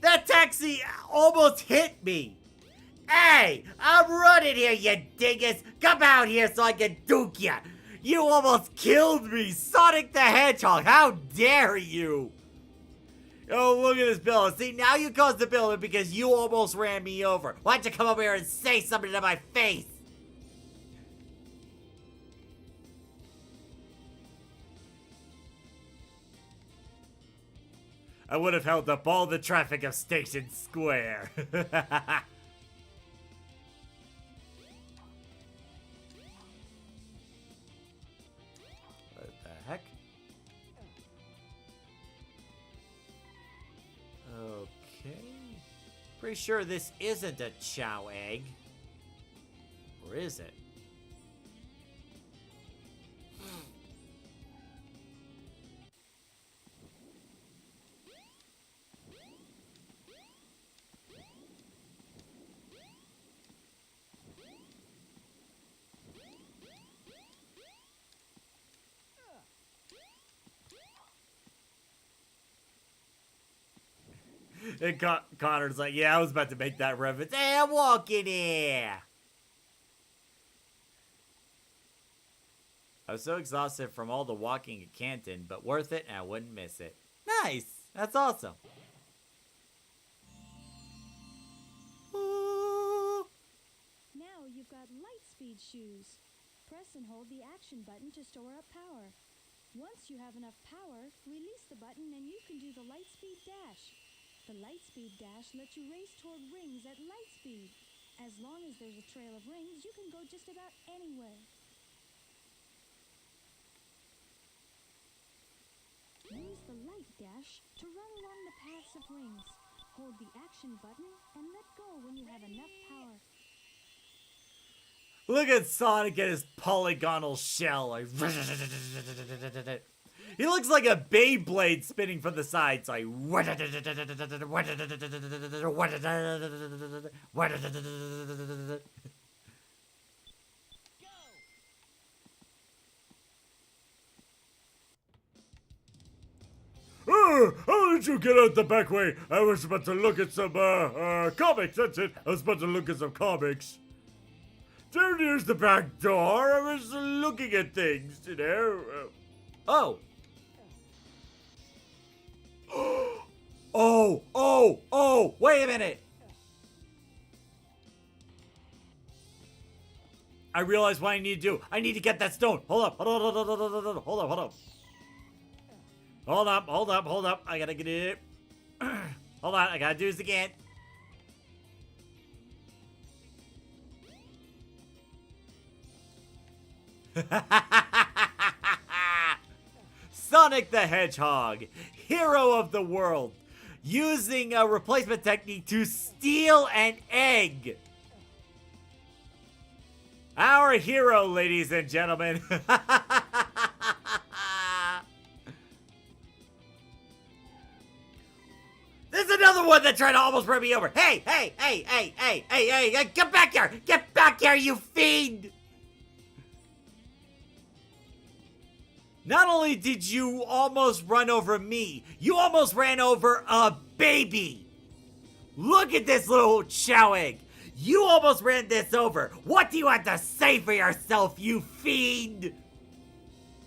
Speaker 1: That taxi almost hit me. Hey, I'm running here, you dingus. Come out here so I can duke ya. You almost killed me, Sonic the Hedgehog. How dare you? Oh, look at this building. See, now you caused the building because you almost ran me over. Why don't you come over here and say something to my face? I would have held up all the traffic of Station Square. What the heck? Okay. Pretty sure this isn't a Chow egg. Or is it? And Connor's like, yeah, I was about to make that reference. Hey, I'm walking here. I was so exhausted from all the walking at Canton, but worth it, and I wouldn't miss it. Nice. That's awesome. Ooh.
Speaker 4: Now you've got light speed shoes. Press and hold the action button to store up power. Once you have enough power, release the button and you can do the light speed dash. The light speed dash lets you race toward rings at light speed. As long as there's a trail of rings, you can go just about anywhere. Use the light dash to run along the paths of rings. Hold the action button and let go when you have enough power.
Speaker 1: Look at Sonic and his polygonal shell. Like, he looks like a Beyblade spinning from the sides. Like, how did you get out the back way? I was about to look at some comics. That's it. I was about to look at some comics. There's the back door. I was looking at things, you know. Oh. Oh, wait a minute. I realize what I need to do. I need to get that stone. Hold up. Hold up. I gotta get it. Hold on, I gotta do this again. Sonic the Hedgehog, hero of the world, using a replacement technique to steal an egg. Our hero, ladies and gentlemen. There's another one that tried to almost run me over. Hey, get back here. Get back here, you fiend. Not only did you almost run over me, you almost ran over a baby. Look at this little chow egg. You almost ran this over. What do you have to say for yourself, you fiend?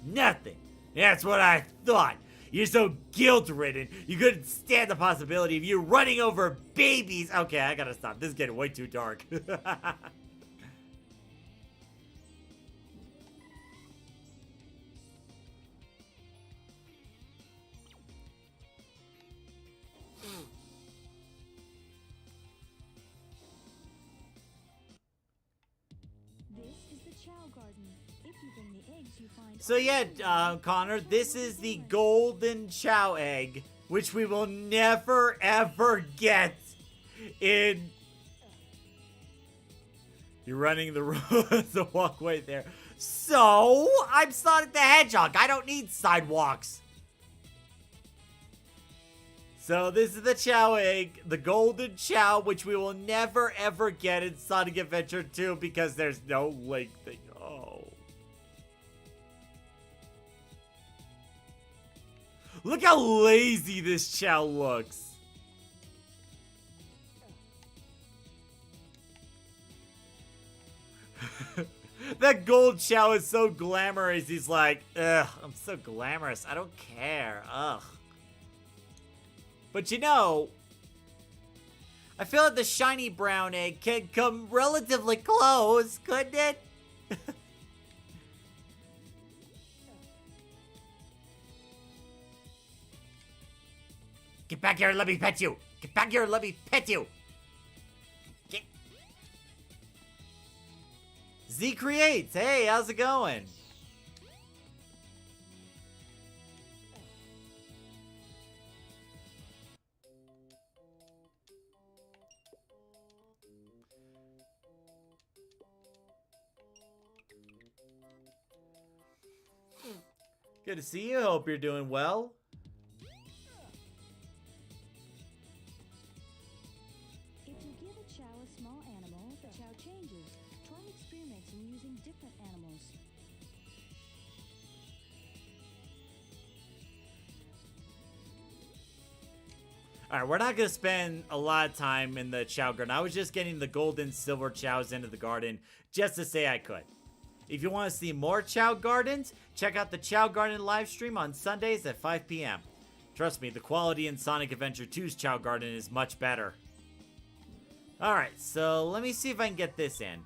Speaker 1: Nothing. That's what I thought. You're so guilt-ridden, you couldn't stand the possibility of you running over babies. Okay, I gotta stop. This is getting way too dark.
Speaker 4: This is the Chow Garden. If you bring the eggs, you find.
Speaker 1: So yeah, Connor, this is the golden chow egg, which we will never ever get in. You're running the walkway there. So, I'm Sonic the Hedgehog. I don't need sidewalks. So this is the chow egg, the golden chow, which we will never ever get in Sonic Adventure 2 because there's no link thing. Oh. Look how lazy this chow looks. That gold chow is so glamorous. He's like, ugh, I'm so glamorous. I don't care. Ugh. But you know, I feel like the shiny brown egg can come relatively close, couldn't it? Get back here and let me pet you. Get back here and let me pet you. Get. Z Creates. Hey, how's it going? Good to see you. Hope you're doing well.
Speaker 4: If you give a chow a small animal, the chow changes. Try experimenting using different animals.
Speaker 1: Alright, we're not going to spend a lot of time in the chow garden. I was just getting the gold and silver chows into the garden just to say I could. If you want to see more chow gardens, check out the Chow Garden live stream on Sundays at 5 p.m. Trust me, the quality in Sonic Adventure 2's Chow Garden is much better. Alright, so let me see if I can get this in.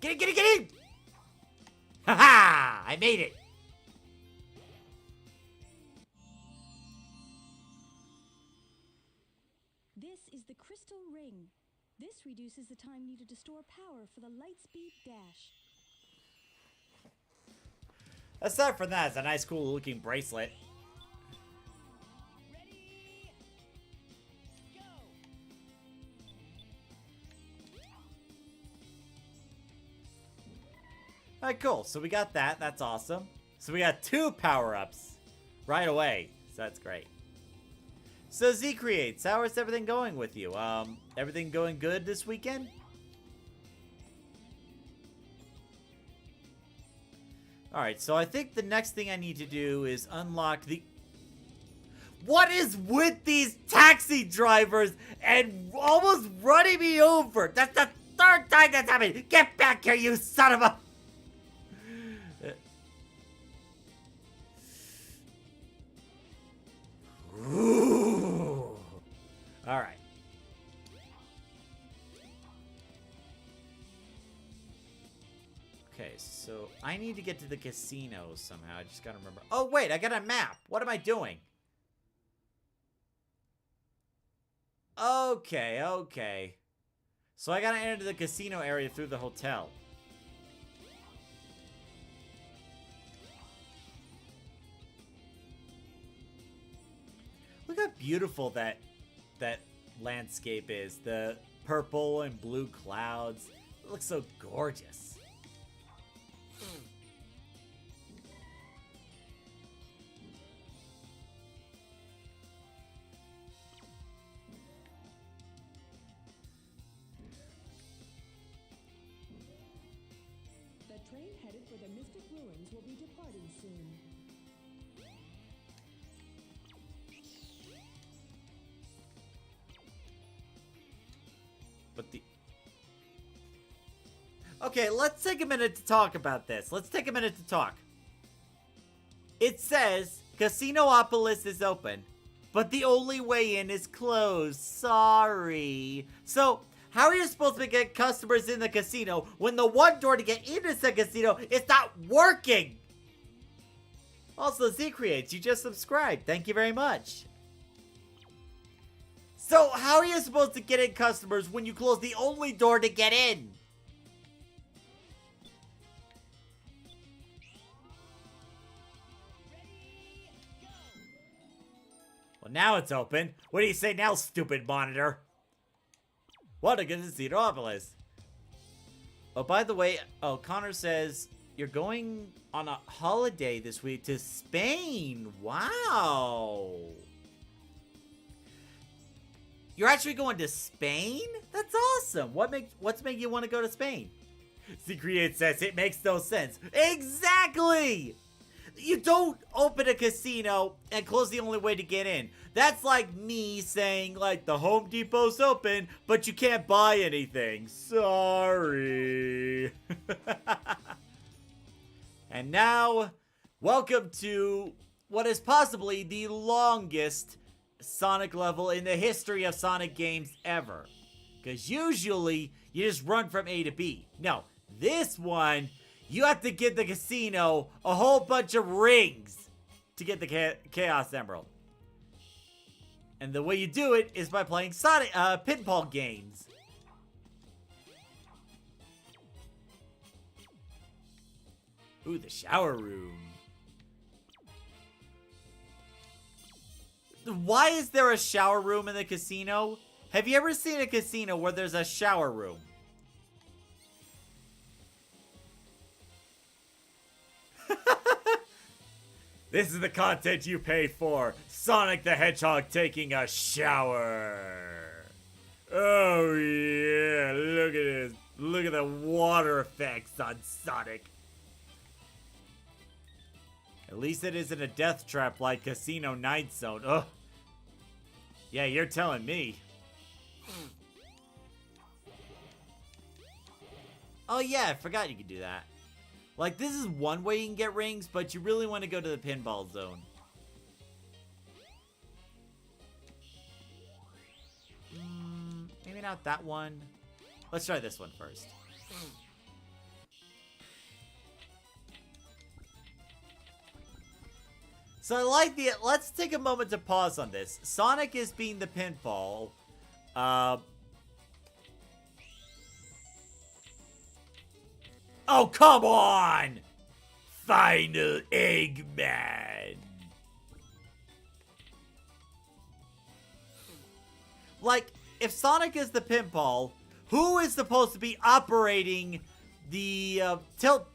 Speaker 1: Get it, get it, get it! Haha! I made it!
Speaker 4: This is the Crystal Ring. This reduces the time needed to store power for the Lightspeed Dash.
Speaker 1: Aside from that, it's a nice, cool looking bracelet. Alright, cool. So we got that. That's awesome. So we got 2 power-ups right away. So that's great. So Z Creates, how is everything going with you? Everything going good this weekend? Alright, so I think the next thing I need to do is unlock the... What is with these taxi drivers and almost running me over? That's the 3rd time that's happened. Get back here, you son of a... Ooh. All right. Okay, so I need to get to the casino somehow. I just gotta remember. Oh, wait, I got a map. What am I doing? Okay, okay. So I gotta enter the casino area through the hotel. Look how beautiful that landscape is. The purple and blue clouds. It looks so gorgeous.
Speaker 6: train headed for the Mystic Ruins will be departing soon.
Speaker 1: But the... Okay, let's take a minute to talk about this. Let's take a minute to talk. It says Casinopolis is open, but the only way in is closed. Sorry. So, how are you supposed to get customers in the casino when the one door to get into the casino is not working? Also, Z Creates, you just subscribed. Thank you very much. So, how are you supposed to get in customers when you close the only door to get in? Well, now it's open. What do you say now, stupid monitor? What a good Casinopolis. Oh, by the way, Connor says you're going on a holiday this week to Spain. Wow. You're actually going to Spain? That's awesome. What's making you want to go to Spain? Secret says it makes no sense. Exactly! You don't open a casino and close the only way to get in. That's like me saying, like, the Home Depot's open, but you can't buy anything. Sorry. And now, welcome to what is possibly the longest Sonic level in the history of Sonic games ever. Because usually, you just run from A to B. No, this one, you have to get the casino a whole bunch of rings to get the Chaos Emerald. And the way you do it is by playing Sonic pinball games. Ooh, the shower room. Why is there a shower room in the casino? Have you ever seen a casino where there's a shower room? This is the content you paid for. Sonic the Hedgehog taking a shower. Oh yeah, look at this. Look at the water effects on Sonic. At least it isn't a death trap like Casino Night Zone. Ugh. Yeah, you're telling me. Oh yeah, I forgot you could do that. Like, this is one way you can get rings, but you really want to go to the pinball zone. Maybe not that one. Let's try this one first. So I like the... Let's take a moment to pause on this. Sonic is being the pinball. Oh, come on! Final Eggman! Like, if Sonic is the pinball, who is supposed to be operating the tilt?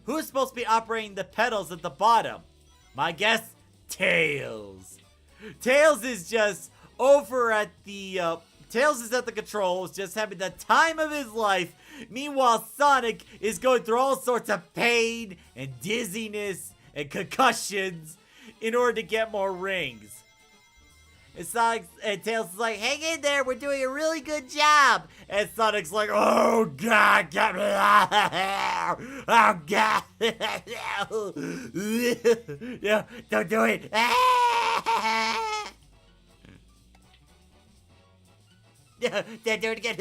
Speaker 1: Who is supposed to be operating the pedals at the bottom? My guess, Tails. Tails is just over at the Tails is at the controls, just having the time of his life. Meanwhile, Sonic is going through all sorts of pain and dizziness and concussions in order to get more rings. And Sonic and Tails is like, hang in there, we're doing a really good job. And Sonic's like, oh God, get me out of here. Oh God. No, don't do it. No, don't do it again.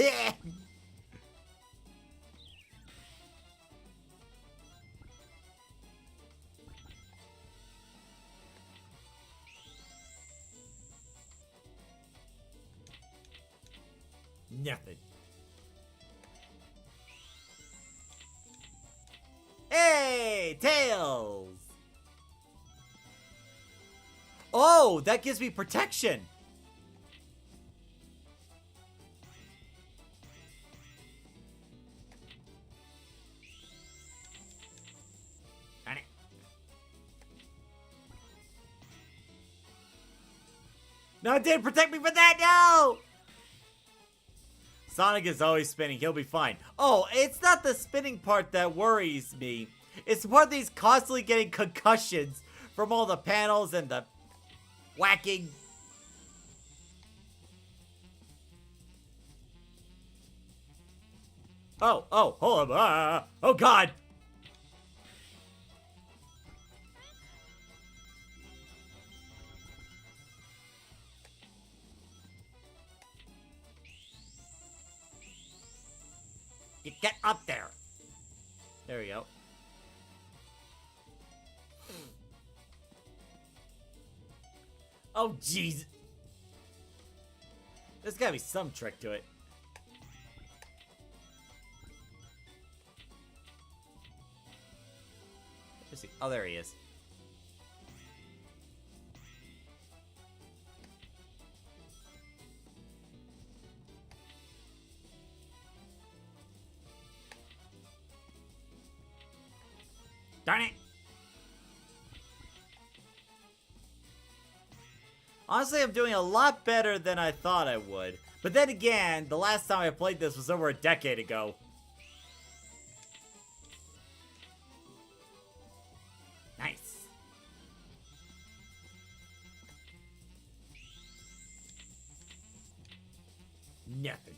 Speaker 1: Nothing. Hey, Tails! Oh, that gives me protection. Got it. No, it didn't protect me from that, no! Sonic is always spinning. He'll be fine. Oh, it's not the spinning part that worries me. It's the part that he's constantly getting concussions from all the panels and the whacking. Oh, hold on. Oh, God. You get up there. There we go. Oh, jeez. There's gotta be some trick to it. Let's see. Oh, there he is. Darn it! Honestly, I'm doing a lot better than I thought I would. But then again, the last time I played this was over a decade ago. Nice. Nothing.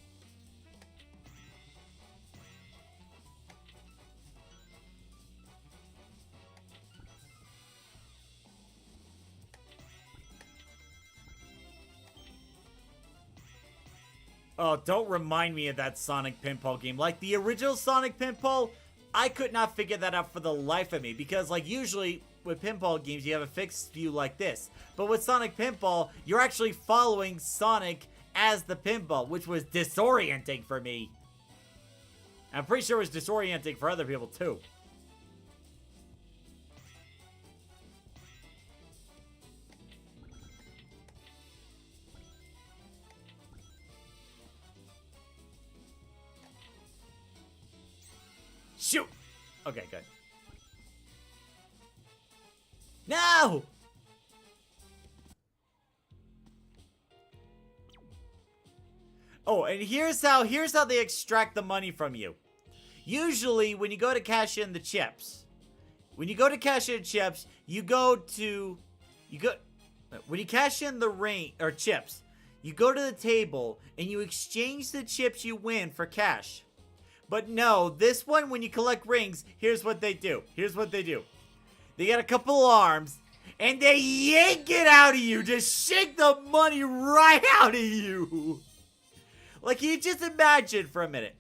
Speaker 1: Oh, don't remind me of that Sonic Pinball game. Like, the original Sonic Pinball, I could not figure that out for the life of me. Because, like, usually with pinball games, you have a fixed view like this. But with Sonic Pinball, you're actually following Sonic as the pinball, which was disorienting for me. I'm pretty sure it was disorienting for other people, too. Shoot! Okay, good. No! Oh, and here's how they extract the money from you. Usually, when you go to cash in the chips, when you cash in the ring or chips, you go to the table and you exchange the chips you win for cash. But no, this one, when you collect rings, here's what they do. They got a couple arms, and they yank it out of you. Just shake the money right out of you. Like, you just imagine for a minute.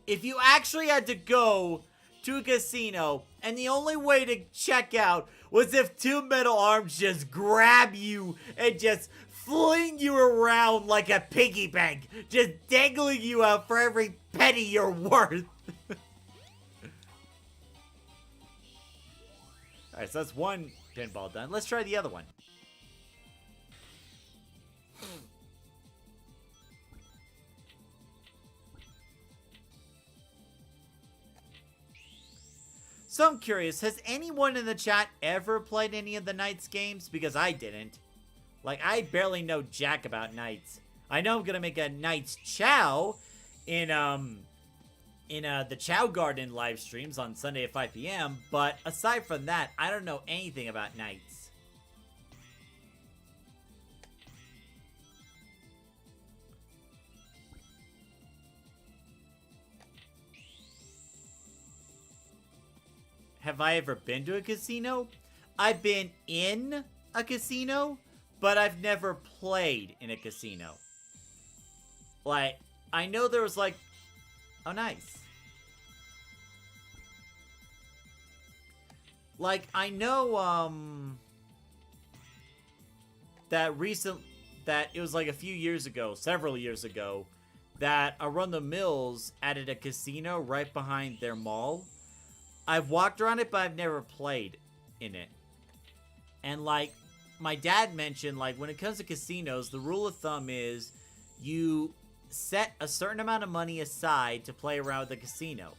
Speaker 1: If you actually had to go to a casino, and the only way to check out was if two metal arms just grab you and just fling you around like a piggy bank, just dangling you out for every penny you're worth. Alright, so that's one pinball done. Let's try the other one. So I'm curious, has anyone in the chat ever played any of the Knights games? Because I didn't. Like, I barely know jack about Knights. I know I'm gonna make a Knights Chow in the Chow Garden live streams on Sunday at 5 p.m. But aside from that, I don't know anything about Knights. Have I ever been to a casino? I've been in a casino, but I've never played in a casino. Like, I know there was like... Oh, nice. Like, I know, that it was like a few years ago, several years ago, that Arundel Mills added a casino right behind their mall. I've walked around it, but I've never played in it. And, like, my dad mentioned, like, when it comes to casinos, the rule of thumb is you set a certain amount of money aside to play around with the casino.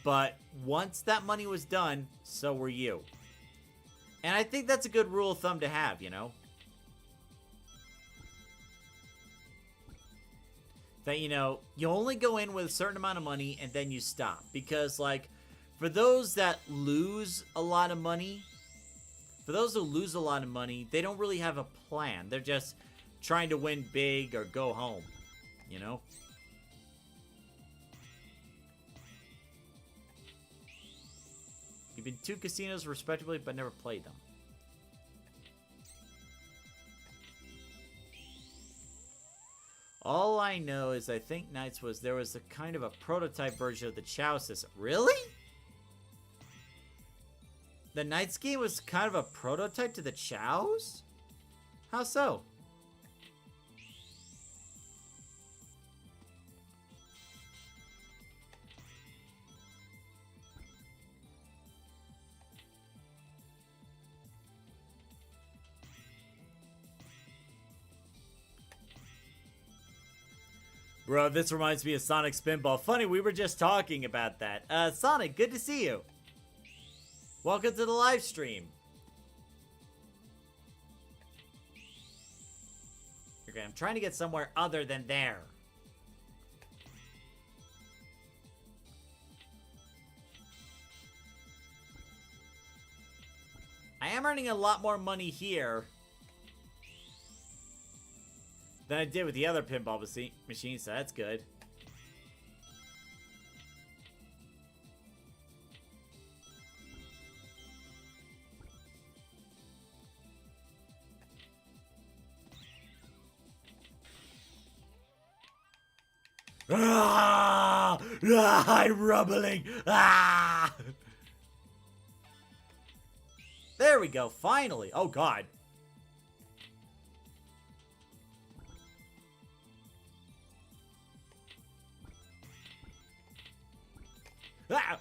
Speaker 1: But once that money was done, so were you. And I think that's a good rule of thumb to have, you know? that, you know, you only go in with a certain amount of money and then you stop. Because, like, for those that lose a lot of money, they don't really have a plan. They're just trying to win big or go home, you know? You've been to casinos respectively, but never played them. All I know is I think Knights there was a kind of a prototype version of the Chow system. Really? The Knights game was kind of a prototype to the Chows? How so? Bro, this reminds me of Sonic Spinball. Funny, we were just talking about that. Sonic, good to see you. Welcome to the live stream. Okay, I'm trying to get somewhere other than there. I am earning a lot more money here than I did with the other pinball machine, so that's good. Ah! Ah! I'm rumbling! Ah! There we go, finally! Oh, God. Ah!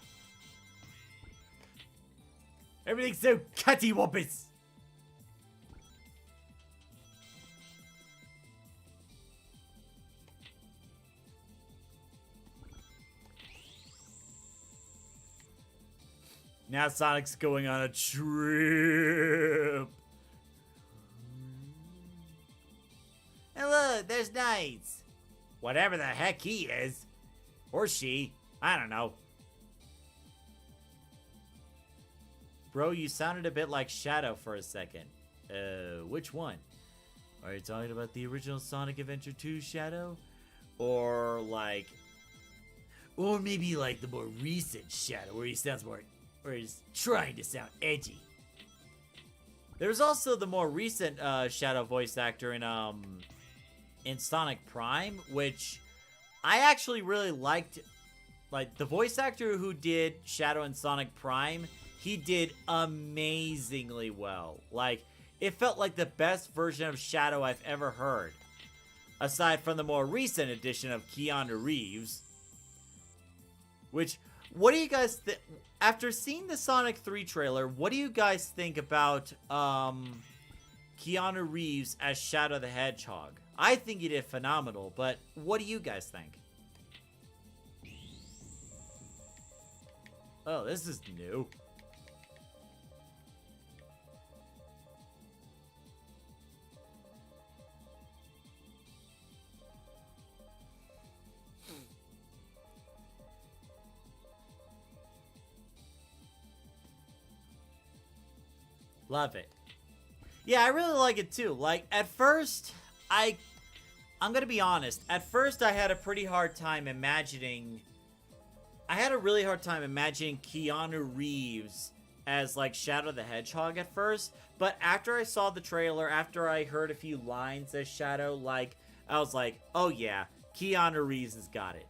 Speaker 1: Everything's so cattywampus. Now Sonic's going on a trip. And look, there's Knights. Whatever the heck he is. Or she. I don't know. Bro, you sounded a bit like Shadow for a second. Which one? Are you talking about the original Sonic Adventure 2 Shadow? Or like... Or maybe like the more recent Shadow, where he sounds more... Where he's trying to sound edgy. There's also the more recent Shadow voice actor in Sonic Prime, which I actually really liked. Like, the voice actor who did Shadow in Sonic Prime, he did amazingly well. Like, it felt like the best version of Shadow I've ever heard. Aside from the more recent edition of Keanu Reeves. Which, what do you guys think? After seeing the Sonic 3 trailer, what do you guys think about Keanu Reeves as Shadow the Hedgehog? I think he did phenomenal, but what do you guys think? Oh, this is new. Love it. Yeah, I really like it too. Like, at first, I'm gonna be honest. At first, I had a pretty hard time imagining... I had a really hard time imagining Keanu Reeves as, like, Shadow the Hedgehog at first. But after I saw the trailer, after I heard a few lines as Shadow, like, I was like, oh yeah, Keanu Reeves has got it.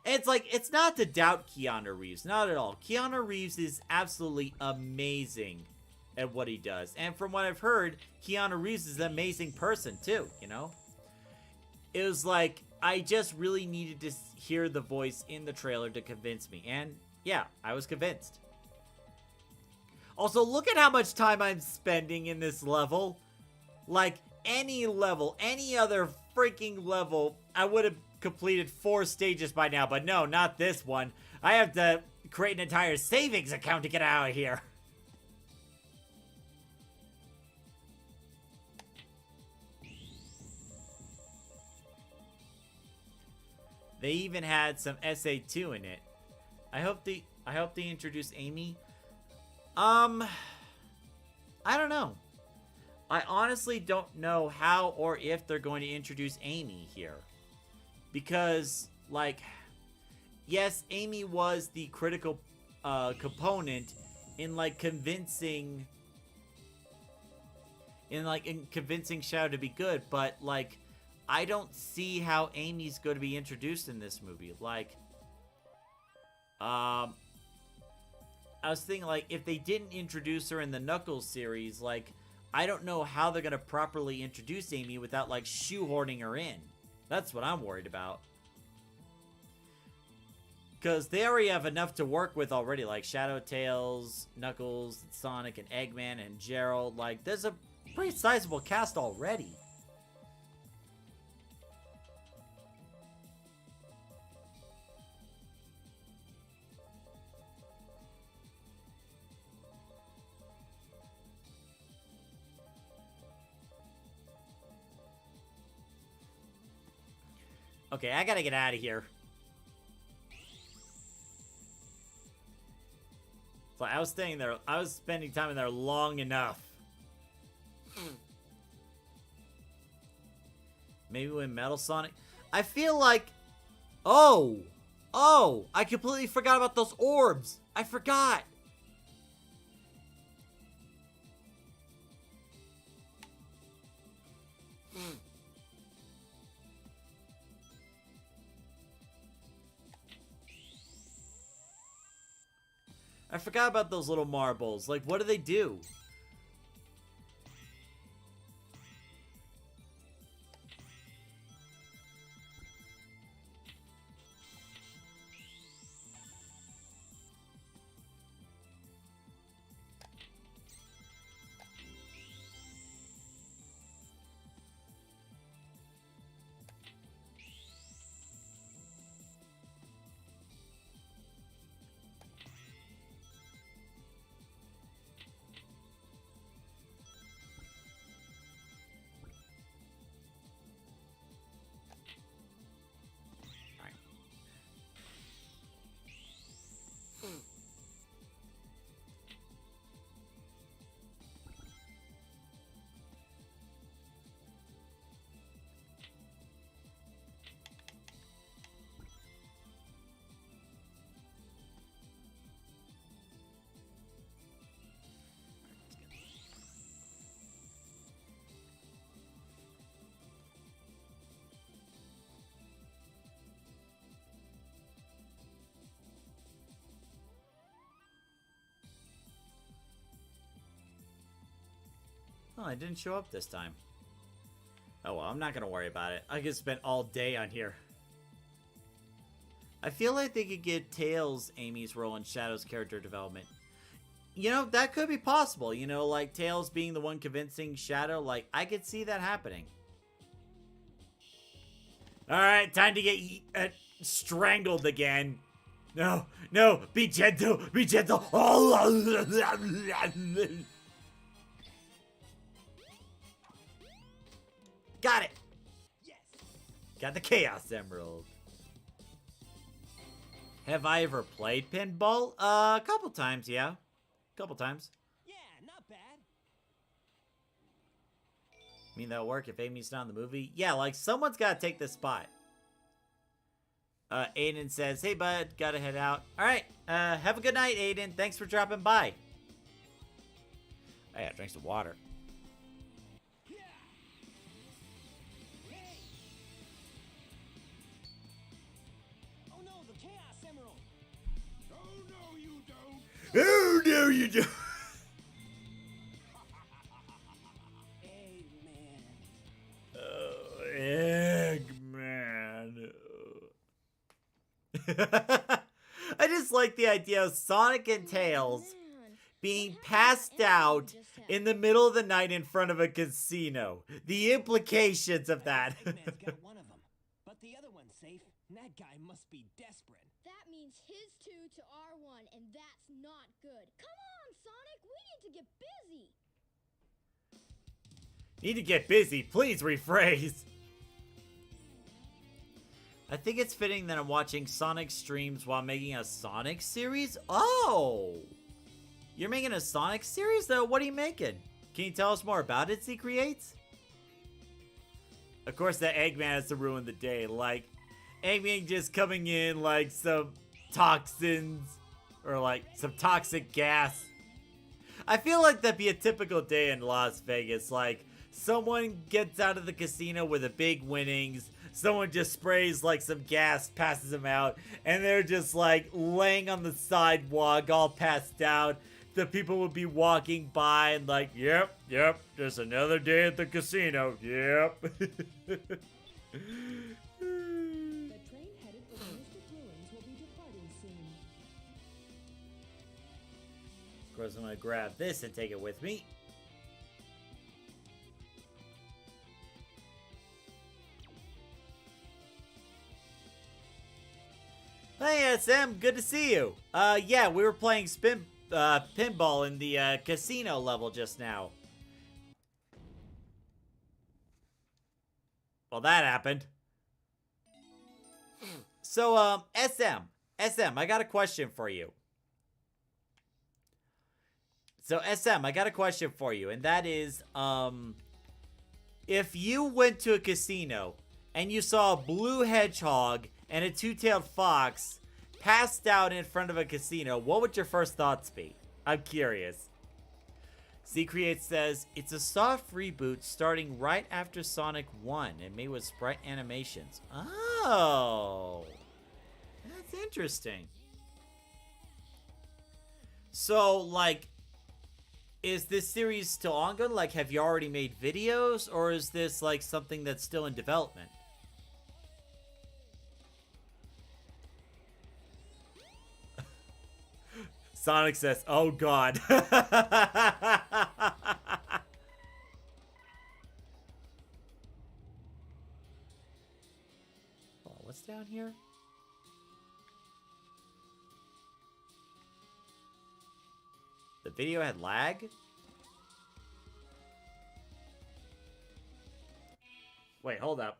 Speaker 1: And it's like, it's not to doubt Keanu Reeves. Not at all. Keanu Reeves is absolutely amazing at what he does. And from what I've heard, Keanu Reeves is an amazing person too, you know? It was like, I just really needed to hear the voice in the trailer to convince me. And yeah, I was convinced. Also, look at how much time I'm spending in this level. Like, any level, any other freaking level, I would have completed 4 stages by now. But no, not this one. I have to create an entire savings account to get out of here. They even had some SA2 in it. I hope they introduce Amy. I don't know. I honestly don't know how or if they're going to introduce Amy here. Because, like, yes, Amy was the critical component in, like, convincing Shadow to be good, but, like, I don't see how Amy's going to be introduced in this movie. Like, I was thinking, like, if they didn't introduce her in the Knuckles series, like, I don't know how they're going to properly introduce Amy without, like, shoehorning her in. That's what I'm worried about. Because they already have enough to work with already, like Shadow, Tails, Knuckles, Sonic, and Eggman, and Gerald. Like, there's a pretty sizable cast already. Okay, I gotta get out of here. So I was staying there. I was spending time in there long enough. Maybe when Metal Sonic. I feel like. Oh, I completely forgot about those orbs. I forgot. I forgot about those little marbles. Like, what do they do? Oh, I didn't show up this time. Oh well, I'm not gonna worry about it. I could spend all day on here. I feel like they could give Tails Amy's role in Shadow's character development. You know, that could be possible. You know, like Tails being the one convincing Shadow. Like, I could see that happening. Alright, time to get strangled again. No, be gentle, be gentle. Got it.
Speaker 2: Yes.
Speaker 1: Got the Chaos Emerald. Have I ever played pinball? A couple times, yeah. Couple times.
Speaker 2: Yeah, not bad.
Speaker 1: I mean, that'll work if Amy's not in the movie. Yeah, like, someone's got to take this spot. Aiden says, hey, bud, gotta head out. All right, have a good night, Aiden. Thanks for dropping by. I gotta drink some water.
Speaker 2: Oh no, the Chaos Emerald.
Speaker 3: Oh, no, you don't.
Speaker 1: Oh, no, you don't.
Speaker 2: Eggman.
Speaker 1: Eggman. I just like the idea of Sonic and Tails being passed out in the middle of the night in front of a casino. The implications of that.
Speaker 2: Eggman's got one of them, but the other one's safe. And that guy must be desperate.
Speaker 7: That means his 2 to our 1, and that's not good. Come on, Sonic, we need to get busy.
Speaker 1: Need to get busy. Please rephrase. I think it's fitting that I'm watching Sonic streams while making a Sonic series. Oh! You're making a Sonic series, though? What are you making? Can you tell us more about it, Z Creates? Of course, that Eggman has to ruin the day. Like, Eggman just coming in like some toxins or like some toxic gas. I feel like that'd be a typical day in Las Vegas. Like, someone gets out of the casino with a big winnings. Someone just sprays like some gas, passes them out, and they're just like laying on the sidewalk, all passed out. The people would be walking by and like, yep, just another day at the casino, yep.
Speaker 6: The train headed for the Mystic Ruins will be departing soon.
Speaker 1: Of course, I'm gonna grab this and take it with me. Hey, SM, good to see you. Yeah, we were playing pinball in the casino level just now. Well, that happened. So, SM, I got a question for you. So, SM, I got a question for you, and that is, if you went to a casino and you saw a blue hedgehog and a two-tailed fox passed out in front of a casino, what would your first thoughts be? I'm curious. Z-Create says, it's a soft reboot starting right after Sonic 1 and made with sprite animations. Oh, that's interesting. So, like, is this series still ongoing? Like, have you already made videos? Or is this, like, something that's still in development? Sonic says, oh god. Oh, what's down here? The video had lag? Wait, hold up.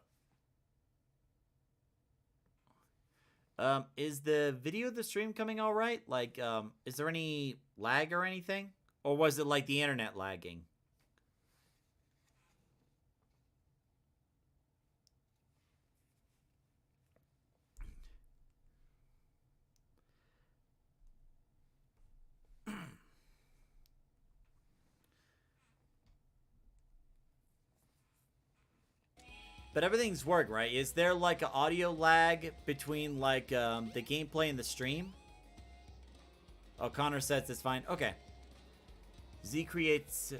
Speaker 1: Is the video of the stream coming all right? Like, is there any lag or anything? Or was it like the internet lagging? But everything's working, right? Is there like an audio lag between like the gameplay and the stream? Oh, Connor says it's fine. Okay. Z creates.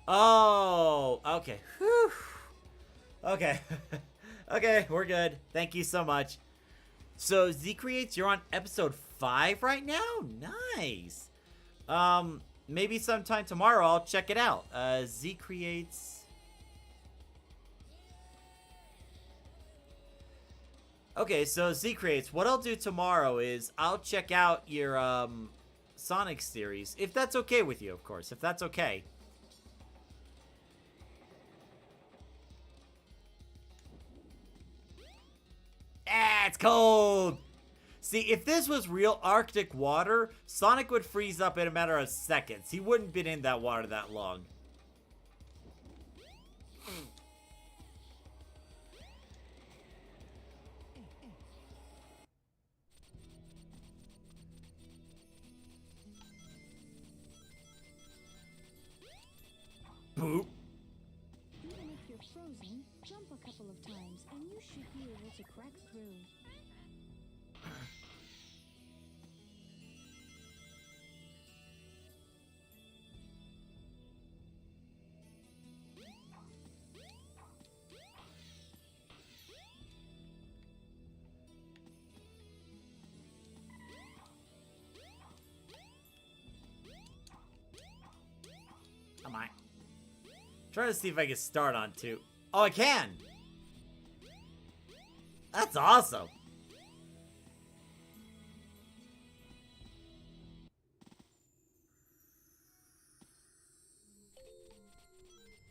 Speaker 1: Oh, okay. Whew. Okay. Okay, we're good. Thank you so much. So Z creates, you're on episode 5 right now? Nice. Maybe sometime tomorrow I'll check it out. Z creates. Okay, so Z Creates, what I'll do tomorrow is I'll check out your Sonic series, if that's okay with you, of course, if that's okay. Ah, it's cold! See, if this was real Arctic water, Sonic would freeze up in a matter of seconds. He wouldn't been in that water that long. Boop.
Speaker 4: Even if you're frozen, jump a couple of times and you should be able to crack through.
Speaker 1: Come on. Trying to see if I can start on 2. Oh, I can! That's awesome!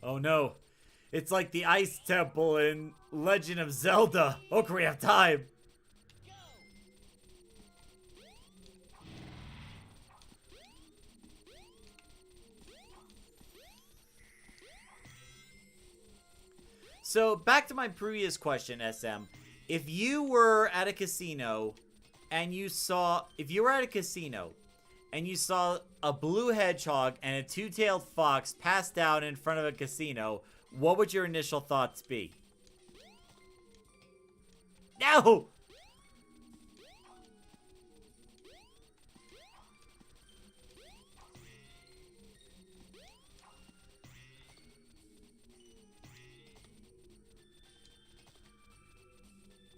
Speaker 1: Oh no. It's like the Ice Temple in Legend of Zelda. Okay, we have time. So, back to my previous question, SM. If you were at a casino and you saw... If you were at a casino and you saw a blue hedgehog and a two-tailed fox passed out in front of a casino, what would your initial thoughts be? No!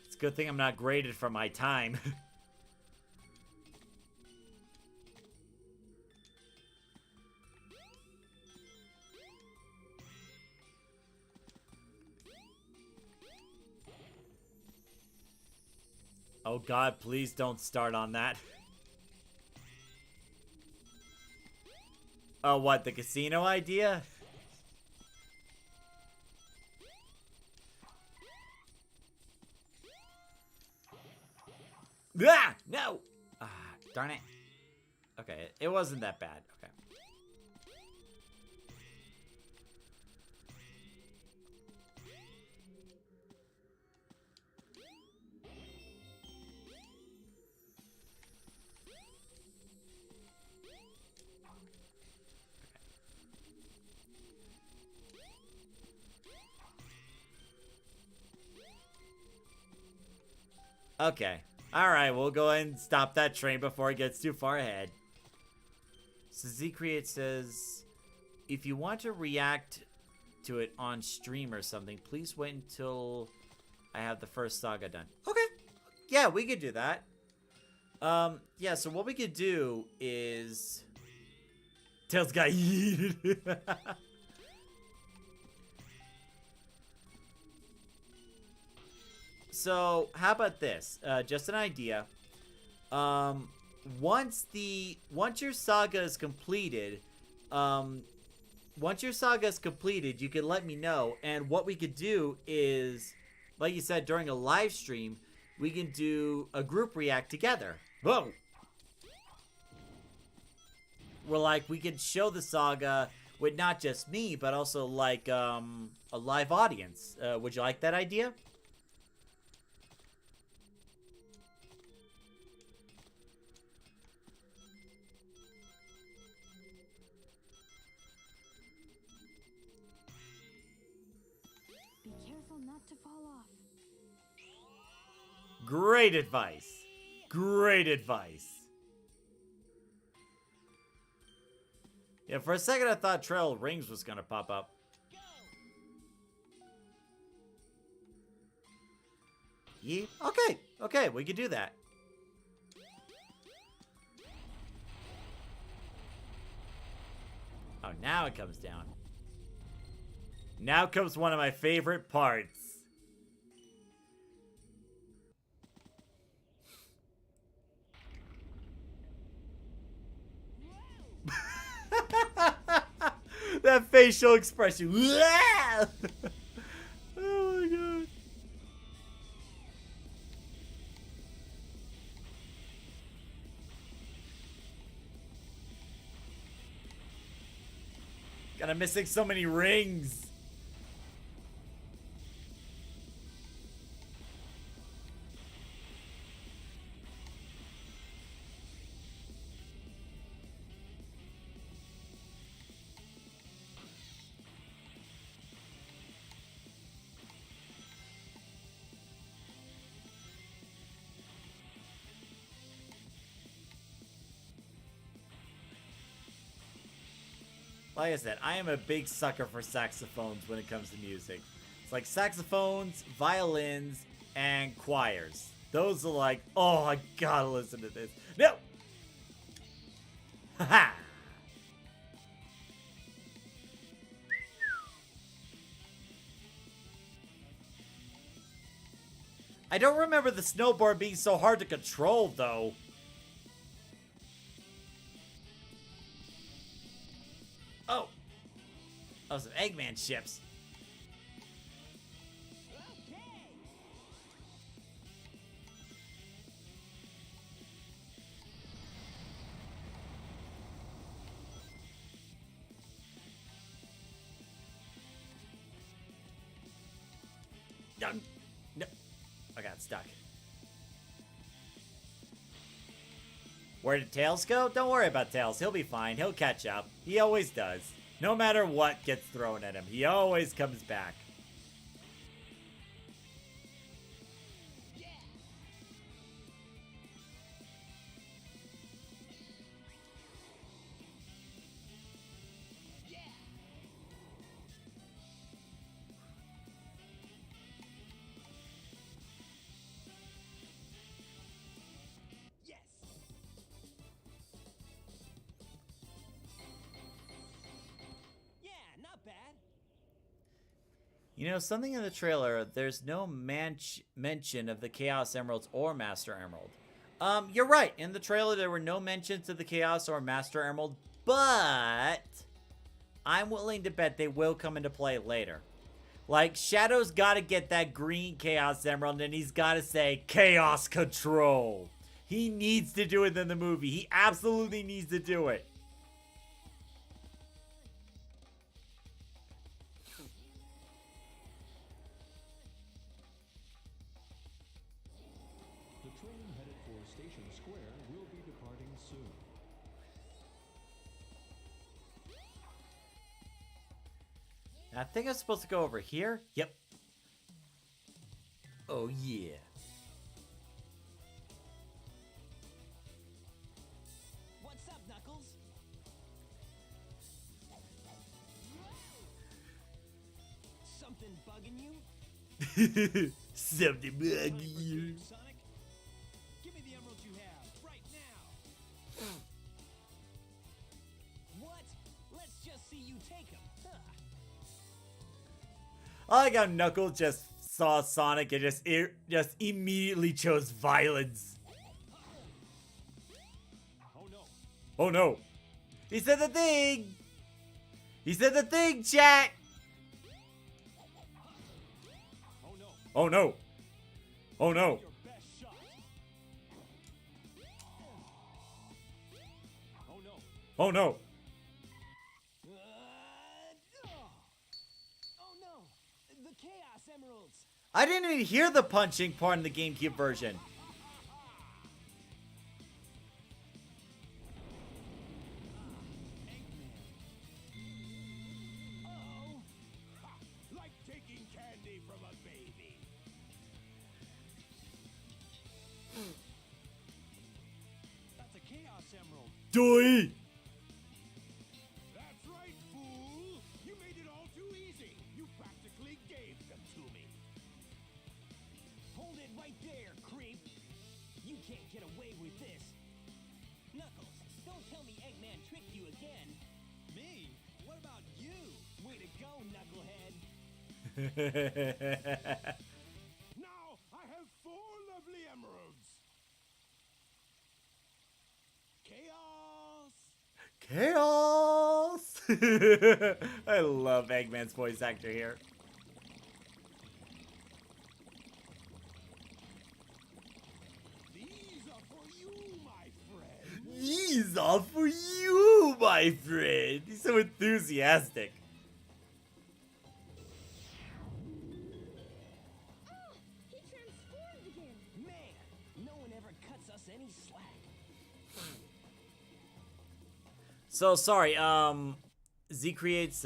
Speaker 1: It's a good thing I'm not graded for my time. Oh God, please don't start on that. Oh, what, the casino idea? Ah, no! Ah, darn it. Okay, it wasn't that bad. Okay. Okay. Alright, we'll go ahead and stop that train before it gets too far ahead. So Z-Create says, if you want to react to it on stream or something, please wait until I have the first saga done. Okay. Yeah, we could do that. Yeah, so what we could do is... Tails got yeeted. So, how about this? Just an idea. Once your saga is completed, you can let me know. And what we could do is, like you said, during a live stream, we can do a group react together. Whoa! Where, like, we could show the saga with not just me, but also, like, a live audience. Would you like that idea?
Speaker 4: Be careful not to fall off.
Speaker 1: Great advice. Great advice. Yeah, for a second I thought Trail of Rings was gonna pop up. Yeah, okay. Okay, we can do that. Oh, now it comes down. Now comes one of my favorite parts. That facial expression. Oh my god. God, I'm missing so many rings. Like I said, I am a big sucker for saxophones when it comes to music. It's like saxophones, violins, and choirs. Those are like, oh, I gotta listen to this. No! Haha! I don't remember the snowboard being so hard to control, though. Oh, some Eggman ships. No. I got stuck. Where did Tails go? Don't worry about Tails. He'll be fine. He'll catch up. He always does. No matter what gets thrown at him, he always comes back. You know, something in the trailer, there's no mention of the Chaos Emeralds or Master Emerald. You're right. In the trailer, there were no mentions of the Chaos or Master Emerald, but I'm willing to bet they will come into play later. Like, Shadow's got to get that green Chaos Emerald, and he's got to say, Chaos Control. He needs to do it in the movie. He absolutely needs to do it. I think I'm supposed to go over here. Yep. Oh, yeah.
Speaker 2: What's up, Knuckles? Something bugging you?
Speaker 1: Something bugging you.
Speaker 2: Sonic? Give me the emeralds you have, right now! What? Let's just see you take them. Huh.
Speaker 1: I like how Knuckles just saw Sonic and just immediately chose violence.
Speaker 2: Oh no.
Speaker 1: Oh no. He said the thing! He said the thing, chat!
Speaker 2: Oh no.
Speaker 1: Oh no. Oh no.
Speaker 2: Your best shot. Oh no.
Speaker 1: Oh no.
Speaker 2: Oh no. The Chaos Emeralds.
Speaker 1: I didn't even hear the punching part in the GameCube version.
Speaker 2: Uh-oh.
Speaker 3: Like taking candy from a baby.
Speaker 2: That's a Chaos Emerald.
Speaker 1: Doi!
Speaker 3: That's right, fool. You made it all too easy. You practically gave them to me.
Speaker 2: Hold it right there, creep. You can't get away with this. Knuckles, don't tell me Eggman tricked you again. Me? What about you? Way to go, Knucklehead.
Speaker 3: Now I have 4 lovely emeralds. Chaos.
Speaker 1: Chaos! I love Eggman's voice actor here.
Speaker 3: These are for you, my friend.
Speaker 1: These are for you, my friend. He's so enthusiastic.
Speaker 7: Oh, he transformed again.
Speaker 2: Man, no one ever cuts us any slack.
Speaker 1: So sorry, Z creates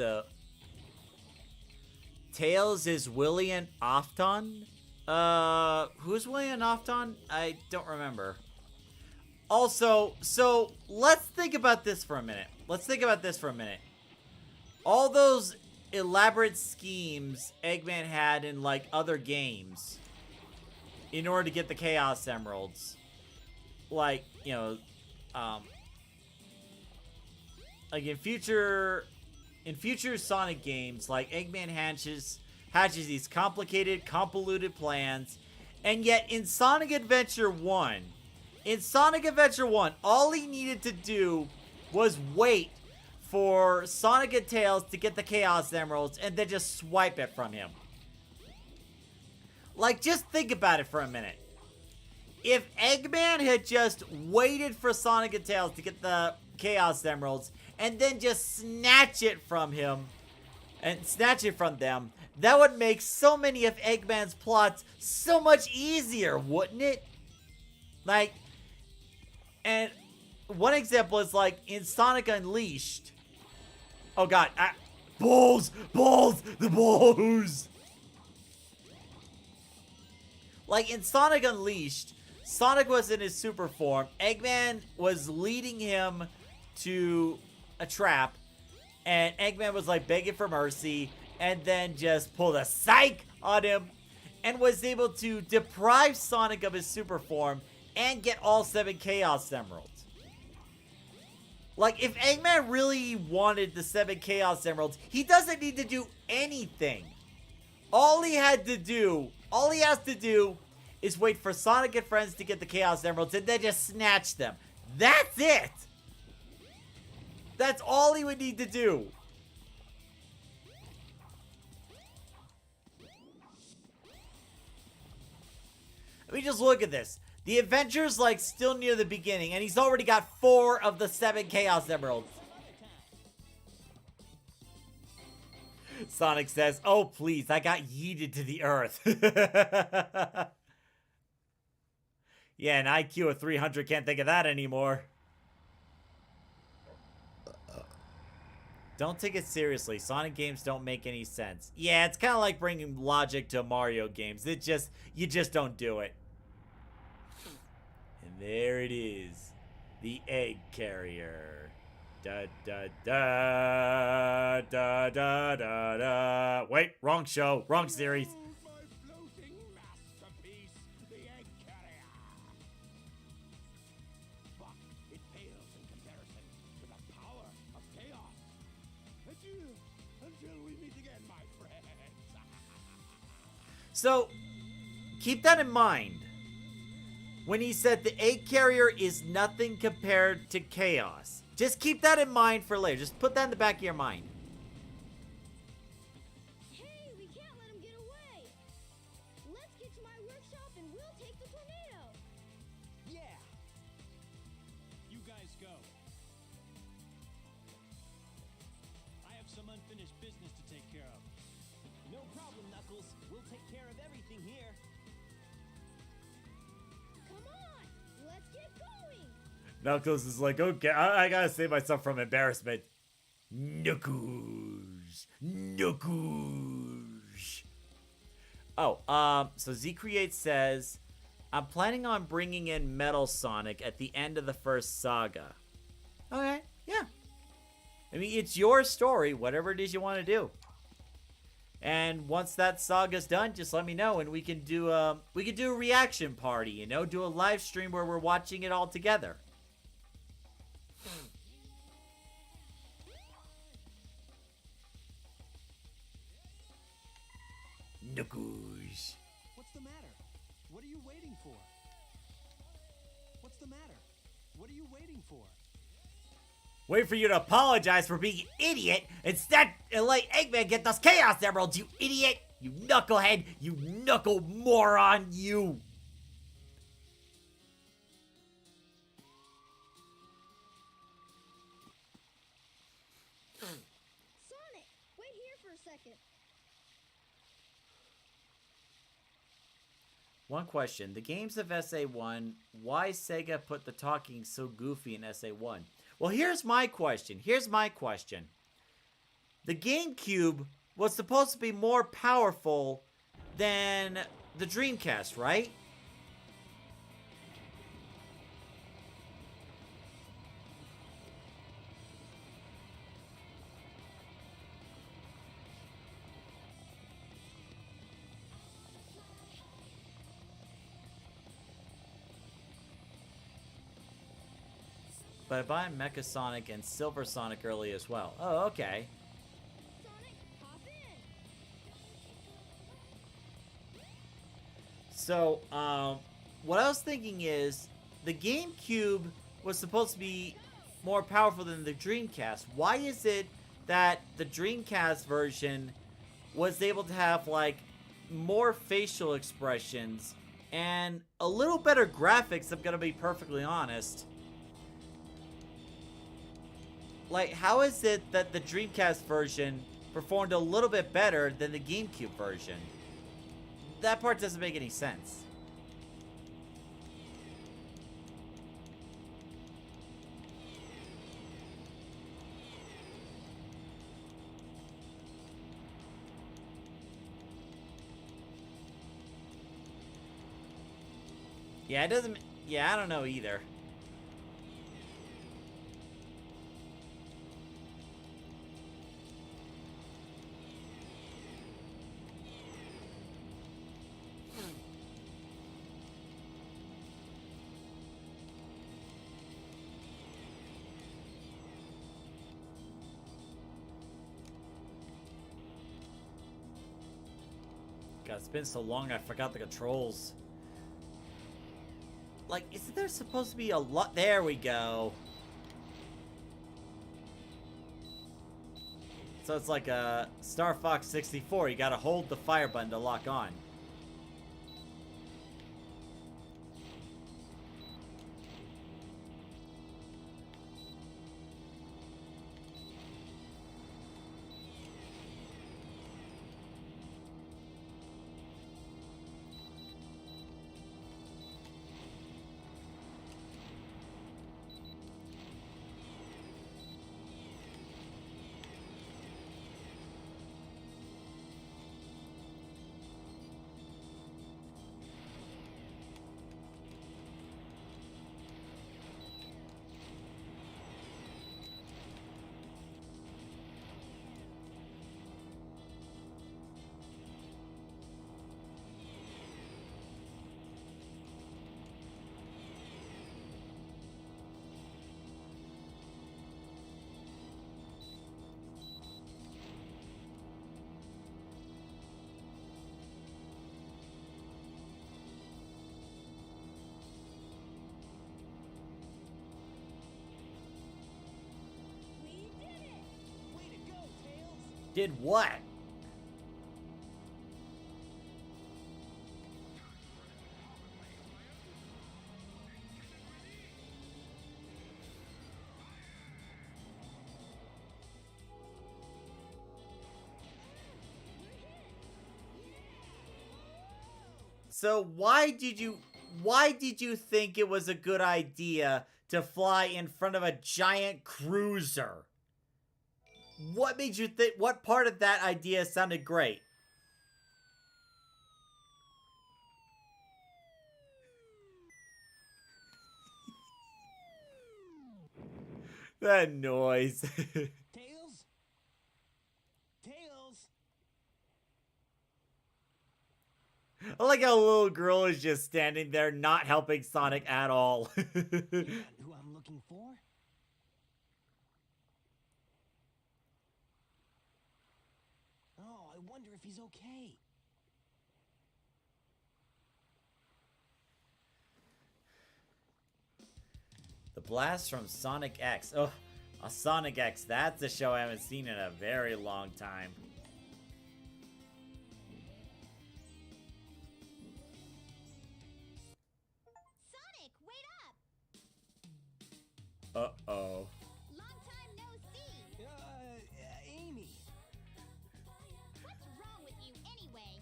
Speaker 1: Tails is William Afton. Who's William Afton? I don't remember. Also, so let's think about this for a minute. All those elaborate schemes Eggman had in like other games in order to get the Chaos Emeralds, like, you know, like in future Sonic games, like Eggman hatches these complicated, convoluted plans, and yet in Sonic Adventure 1, all he needed to do was wait for Sonic and Tails to get the Chaos Emeralds and then just swipe it from him. Like, just think about it for a minute. If Eggman had just waited for Sonic and Tails to get the Chaos Emeralds and then just snatch it from him, and snatch it from them, that would make so many of Eggman's plots so much easier, wouldn't it? Like, and one example is like in Sonic Unleashed. Oh god, balls, the balls. Like in Sonic Unleashed, Sonic was in his super form. Eggman was leading him to a trap, and Eggman was like begging for mercy, and then just pulled a psych on him, and was able to deprive Sonic of his super form and get all 7 Chaos Emeralds. Like, if Eggman really wanted the 7 Chaos Emeralds, he doesn't need to do anything. All he has to do is wait for Sonic and friends to get the Chaos Emeralds and then just snatch them. That's it! That's all he would need to do. I mean, just look at this. The adventure's like still near the beginning, and he's already got 4 of the 7 Chaos Emeralds. Sonic says, "Oh please, I got yeeted to the earth." Yeah, an IQ of 300 can't think of that anymore. Don't take it seriously. Sonic games don't make any sense. Yeah, it's kind of like bringing logic to Mario games. You just don't do it. And there it is. The egg carrier. Da da da da da da da. Wait, wrong show, wrong series.
Speaker 3: Behold my floating masterpiece, the egg carrier. But it pales in comparison to the power of chaos. Adieu, until we meet again, my friends.
Speaker 1: So, keep that in mind. When he said the egg carrier is nothing compared to chaos. Just keep that in mind for later. Just put that in the back of your mind.
Speaker 7: Hey, we can't let him get away. Let's get to my workshop and we'll take the tornado.
Speaker 2: Yeah. You guys go. I have some unfinished business to take care of. No problem, Knuckles. We'll take care of everything here.
Speaker 7: Come on, let's get going.
Speaker 1: Knuckles is like, okay, I gotta save myself from embarrassment. Knuckles. Oh, so Z-Create says, I'm planning on bringing in Metal Sonic at the end of the first saga. Okay, yeah. I mean, it's your story, whatever it is you want to do. And once that saga's done, just let me know, and we can do a reaction party, you know, do a live stream where we're watching it all together. Knuckles.
Speaker 2: What's the matter? What are you waiting for? What's the matter? What are you waiting for?
Speaker 1: Wait for you to apologize for being an idiot instead and let Eggman get those Chaos Emeralds, you idiot! You knucklehead! You knuckle moron, you!
Speaker 7: Sonic, wait here for a second.
Speaker 1: One question. The games of SA1, why Sega put the talking so goofy in SA1? Well, here's my question. The GameCube was supposed to be more powerful than the Dreamcast, right? But I bought Mecha Sonic and Silver Sonic early as well. Oh, okay.
Speaker 7: Sonic, hop in.
Speaker 1: So, what I was thinking is, the GameCube was supposed to be more powerful than the Dreamcast. Why is it that the Dreamcast version was able to have, like, more facial expressions and a little better graphics, I'm gonna be perfectly honest? Like, how is it that the Dreamcast version performed a little bit better than the GameCube version. That part doesn't make any sense. Yeah, it doesn't... Yeah, I don't know either. God, it's been so long I forgot the controls. Like, isn't there supposed to be a lot? There we go. So it's like a Star Fox 64. You gotta hold the fire button to lock on.
Speaker 2: We did it! Way to go, Tails!
Speaker 1: Did what? So why did you think it was a good idea to fly in front of a giant cruiser? What made you think, what part of that idea sounded great? That noise.
Speaker 2: Tails? Tails?
Speaker 1: I like how a little girl is just standing there not helping Sonic at all.
Speaker 2: You're not who I'm looking for? Oh, I wonder if he's okay.
Speaker 1: The blast from Sonic X. Oh, a Sonic X. That's a show I haven't seen in a very long time.
Speaker 7: Sonic, wait up!
Speaker 1: Uh-oh.
Speaker 7: Long time no see.
Speaker 2: Amy.
Speaker 7: What's wrong with you anyway?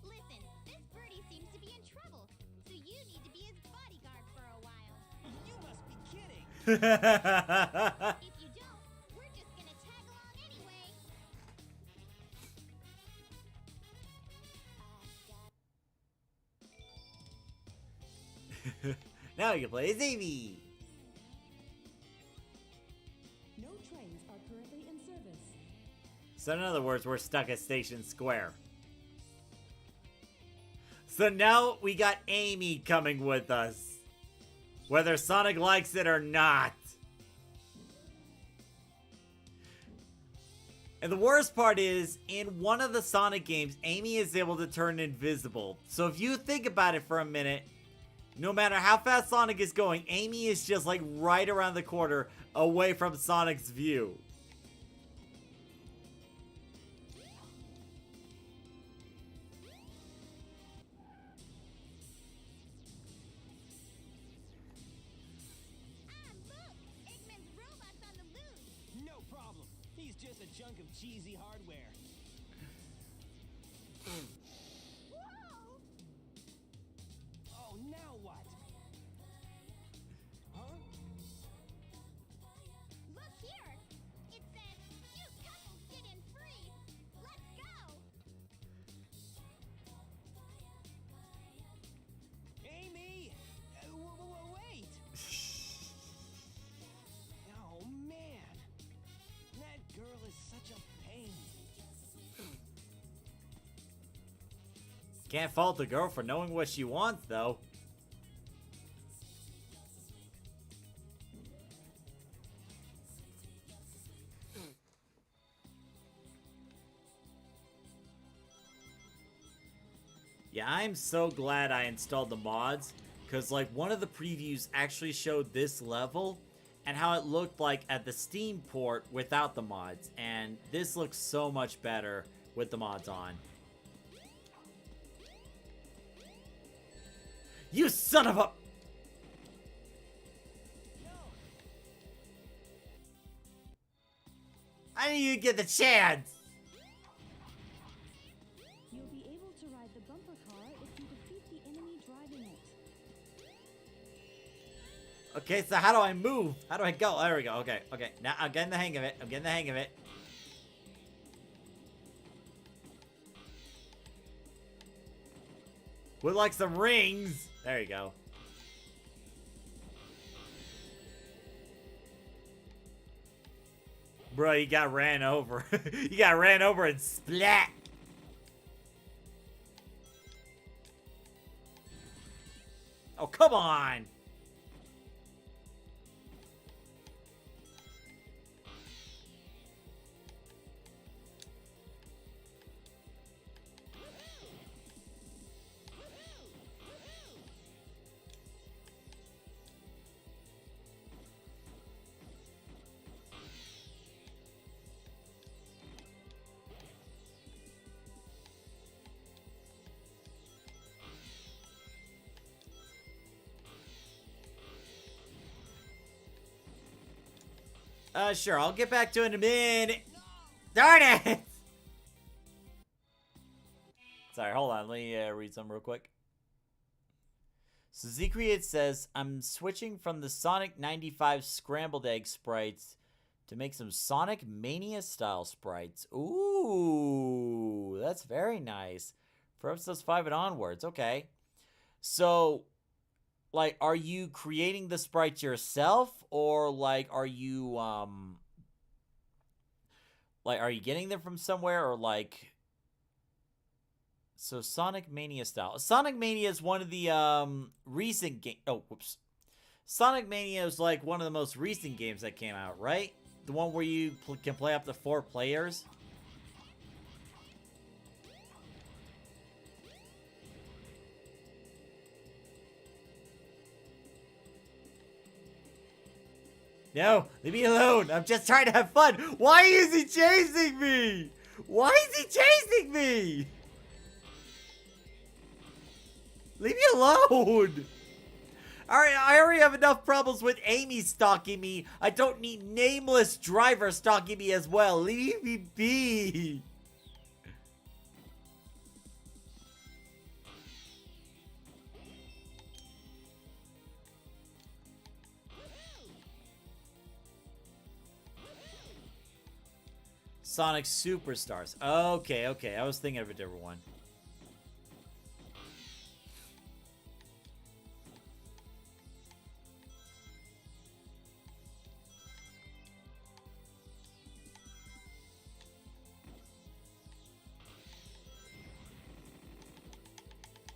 Speaker 7: Listen, this birdie seems to be in trouble, so you need to be his bodyguard for a while.
Speaker 2: You must be kidding.
Speaker 7: If you don't, we're just gonna tag along anyway.
Speaker 1: Now you can play as Amy.
Speaker 6: No trains are currently in service.
Speaker 1: So in other words, we're stuck at Station Square. So now we got Amy coming with us. Whether Sonic likes it or not. And the worst part is, in one of the Sonic games, Amy is able to turn invisible. So if you think about it for a minute, no matter how fast Sonic is going, Amy is just like right around the corner away from Sonic's view.
Speaker 2: No problem. He's just a chunk of cheesy hardware.
Speaker 7: Whoa!
Speaker 2: Oh, now what? Huh?
Speaker 7: Look here! It says, "You couples get in free! Let's go!"
Speaker 2: Amy! Wait! Oh, man. That girl is such a pain.
Speaker 1: Can't fault the girl for knowing what she wants, though. Yeah, I'm so glad I installed the mods, because like one of the previews actually showed this level and how it looked like at the Steam port without the mods, and this looks so much better with the mods on. You son of a... I didn't even get the chance!
Speaker 4: You'll be able to ride the bumper car if you defeat the enemy driving it.
Speaker 1: Okay, so how do I move? How do I go? There we go. Okay, okay. Now I'm getting the hang of it. I'm getting the hang of it. With like some rings. There you go. Bro, you got ran over. You got ran over and splat. Oh, come on. Sure, I'll get back to it in a minute. Darn it! Sorry, hold on. Let me read some real quick. So Zcreate says, I'm switching from the Sonic 95 Scrambled Egg sprites to make some Sonic Mania style sprites. Ooh, that's very nice. For episodes 5 and onwards. Okay. So, like, are you creating the sprites yourself, or like, are you getting them from somewhere, or like, so Sonic Mania style. Sonic Mania is one of the recent game. Oh, whoops. Sonic Mania is like one of the most recent games that came out, right? The one where you can play up to 4 players. No, leave me alone. I'm just trying to have fun. Why is he chasing me? Why is he chasing me? Leave me alone. Alright, I already have enough problems with Amy stalking me. I don't need nameless driver stalking me as well. Leave me be. Sonic Superstars. Okay, okay. I was thinking of a different one.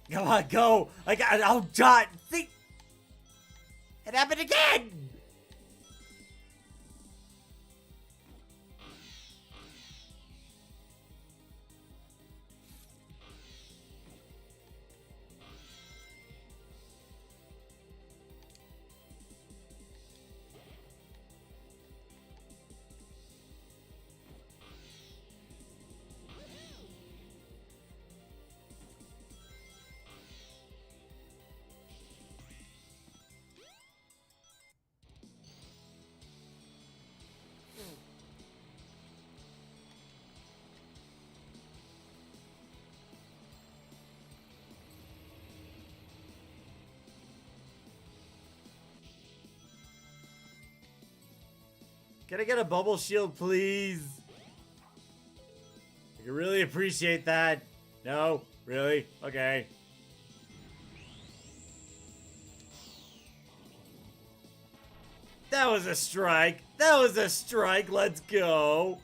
Speaker 1: Come on, go! I got. Oh God! See, it happened again. Can I get a bubble shield, please? I can really appreciate that. No? Really? Okay. That was a strike. That was a strike. Let's go.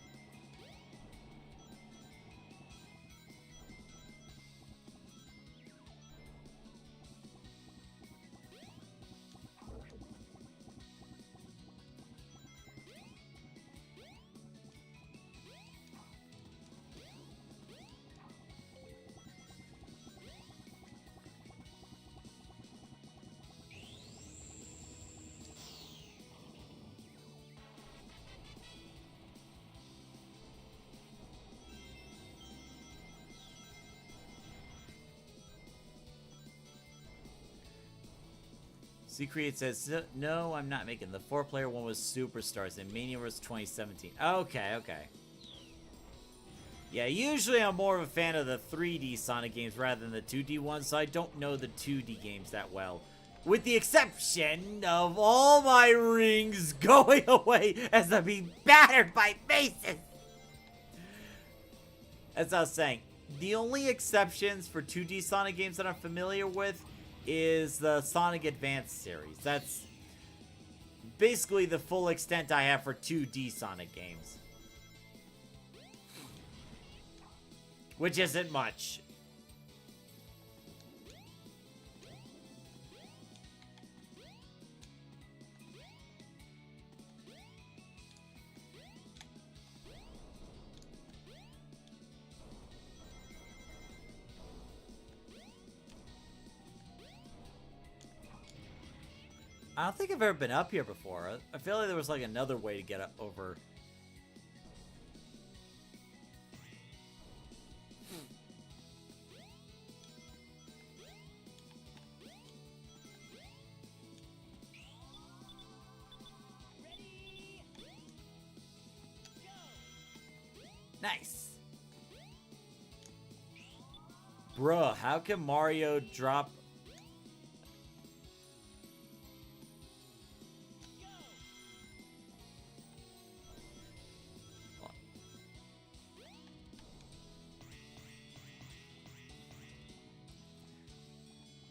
Speaker 1: Secret says, no, I'm not making. The 4-player one was Superstars and Mania was 2017. Okay, okay. Yeah, usually I'm more of a fan of the 3D Sonic games rather than the 2D ones, so I don't know the 2D games that well. With the exception of all my rings going away as I'm being battered by bases. As I was saying, the only exceptions for 2D Sonic games that I'm familiar with is the Sonic Advance series. That's basically the full extent I have for 2D Sonic games. Which isn't much. I don't think I've ever been up here before. I feel like there was like another way to get up over. Nice. Bruh, how can Mario drop...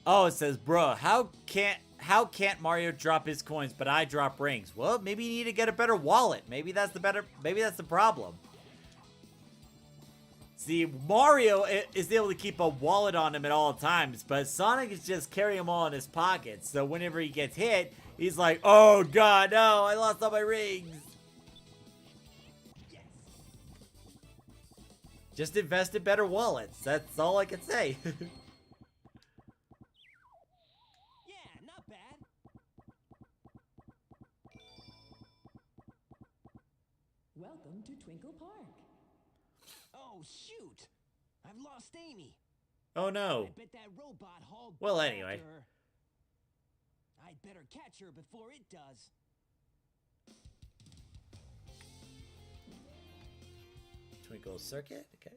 Speaker 1: Oh, it says, bruh, how can't Mario drop his coins, but I drop rings? Well, maybe you need to get a better wallet. Maybe that's the problem. See, Mario is able to keep a wallet on him at all times, but Sonic is just carrying them all in his pockets. So whenever he gets hit, he's like, oh god, no, I lost all my rings.
Speaker 2: Yes.
Speaker 1: Just invest in better wallets. That's all I can say.
Speaker 6: Welcome to Twinkle Park.
Speaker 2: Oh, shoot! I've lost Amy.
Speaker 1: Oh no.
Speaker 2: I bet that robot hauled
Speaker 1: Well,
Speaker 2: butt
Speaker 1: anyway.
Speaker 2: after her. I'd better catch her before it does.
Speaker 1: Twinkle Circuit, okay.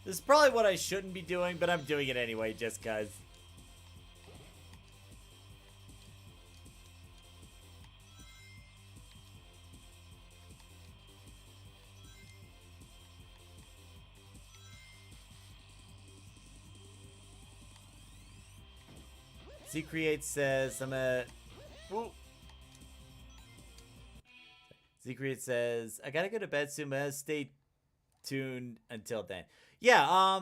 Speaker 1: This is probably what I shouldn't be doing, but I'm doing it anyway just cuz. Z-Create says, Z-Create says, I gotta go to bed soon, but stay tuned until then. Yeah,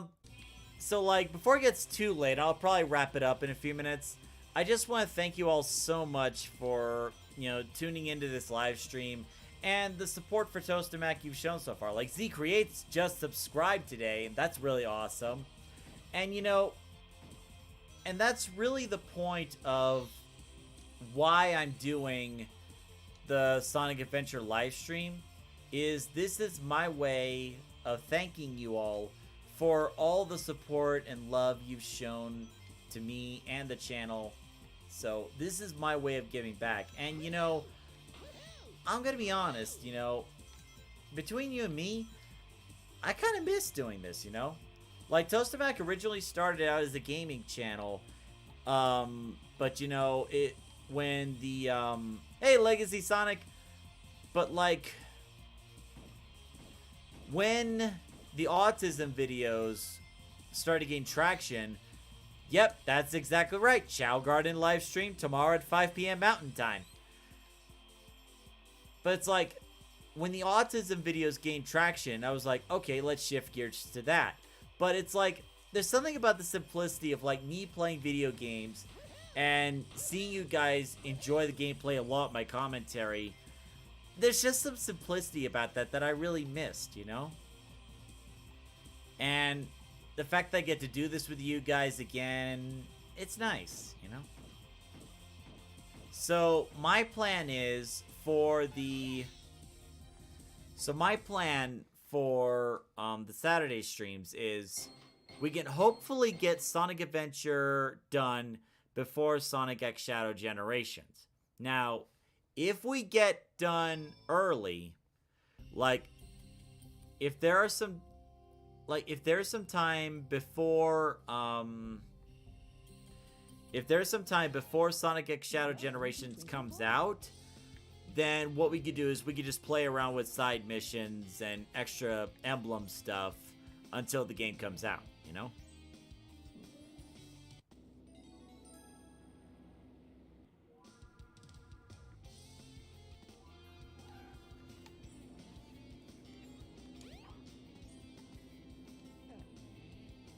Speaker 1: so like, before it gets too late, I'll probably wrap it up in a few minutes. I just want to thank you all so much for, you know, tuning into this live stream and the support for Toaster Mac you've shown so far. Like, Z-Creates just subscribed today, and that's really awesome. And, you know, and that's really the point of why I'm doing the Sonic Adventure live stream, is this is my way of thanking you all for all the support and love you've shown to me and the channel. So this is my way of giving back. And you know, I'm gonna be honest, you know, between you and me, I kind of miss doing this, you know? Like, Toastamac originally started out as a gaming channel, but, you know, when the, hey, Legacy Sonic, but, like, when the autism videos started to gain traction, yep, that's exactly right, Chow Garden live stream tomorrow at 5 p.m. Mountain Time. But it's like, when the autism videos gained traction, I was like, okay, let's shift gears to that. But it's like, there's something about the simplicity of, like, me playing video games and seeing you guys enjoy the gameplay a lot, my commentary. There's just some simplicity about that that I really missed, you know? And the fact that I get to do this with you guys again, it's nice, you know? So, my plan is for the... So my plan for the Saturday streams is we can hopefully get Sonic Adventure done before Sonic X Shadow Generations. Now, if we get done early, like if there's some time before Sonic X Shadow Generations comes out, then what we could do is we could just play around with side missions and extra emblem stuff until the game comes out, you know?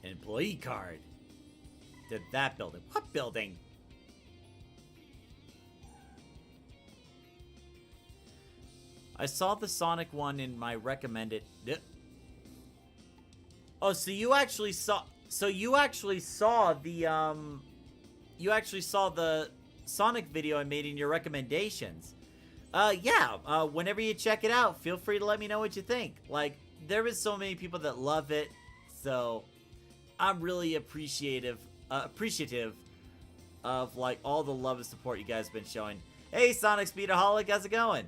Speaker 1: Employee card. To that building. What building? I saw the Sonic one in my recommended... Oh, so you actually saw... So you actually saw the, You actually saw the Sonic video I made in your recommendations. Yeah, whenever you check it out, feel free to let me know what you think. Like, there is so many people that love it, so... I'm really appreciative of, like, all the love and support you guys have been showing. Hey, Sonic Speedaholic, how's it going?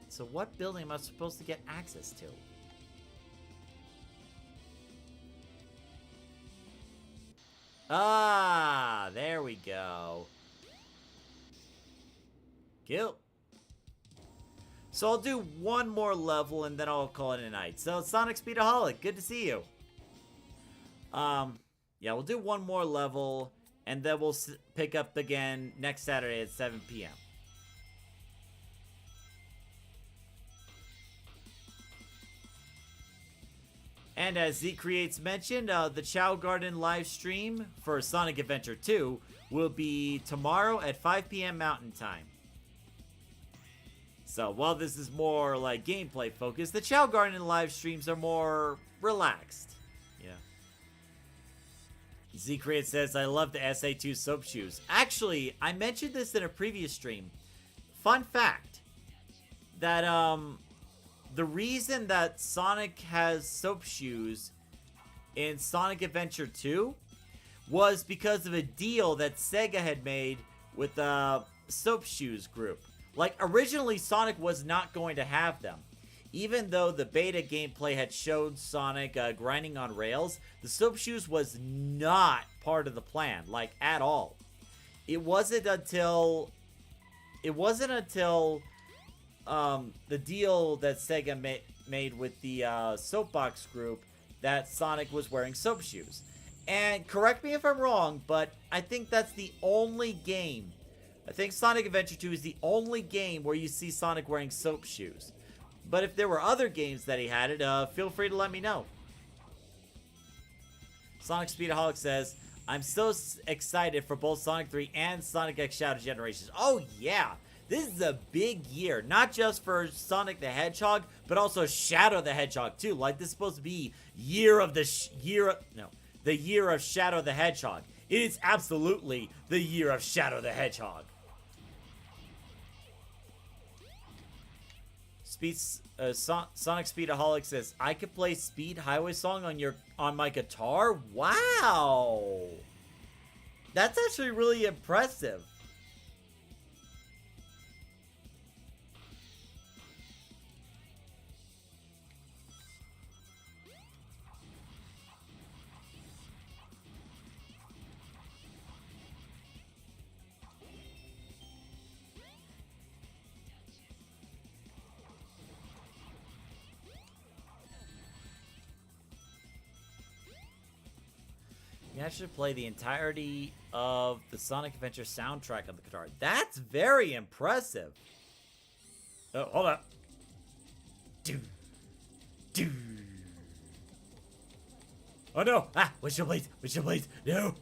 Speaker 1: So what building am I supposed to get access to? Ah, there we go. Kill. So I'll do one more level and then I'll call it a night. So Sonic Speedaholic, good to see you. Yeah, we'll do one more level and then we'll pick up again next Saturday at 7 p.m. And as Z Creates mentioned, the Chow Garden live stream for Sonic Adventure 2 will be tomorrow at 5 p.m. Mountain Time. So while this is more like gameplay focused, the Chow Garden live streams are more relaxed. Yeah. Z Creates says, I love the SA2 soap shoes. Actually, I mentioned this in a previous stream. Fun fact. That, the reason that Sonic has soap shoes in Sonic Adventure 2 was because of a deal that Sega had made with the soap shoes group. Like, originally Sonic was not going to have them. Even though the beta gameplay had showed Sonic grinding on rails, the soap shoes was not part of the plan, like, at all. It wasn't until the deal that Sega made with the Soapbox group that Sonic was wearing soap shoes. And correct me if I'm wrong, but I think that's the only game. I think Sonic Adventure 2 is the only game where you see Sonic wearing soap shoes. But if there were other games that he had it, feel free to let me know. Sonic Speedaholic says, I'm so excited for both Sonic 3 and Sonic X Shadow Generations. Oh yeah! This is a big year, not just for Sonic the Hedgehog, but also Shadow the Hedgehog too. Like, this is supposed to be the year of Shadow the Hedgehog. It is absolutely the year of Shadow the Hedgehog. Sonic Speedaholic says, I could play Speed Highway Song on my guitar? Wow! That's actually really impressive. You actually play the entirety of the Sonic Adventure soundtrack on the guitar. That's very impressive. Oh, hold up. Do. Do. Oh no! Ah! Windshield blades! Windshield blades! No!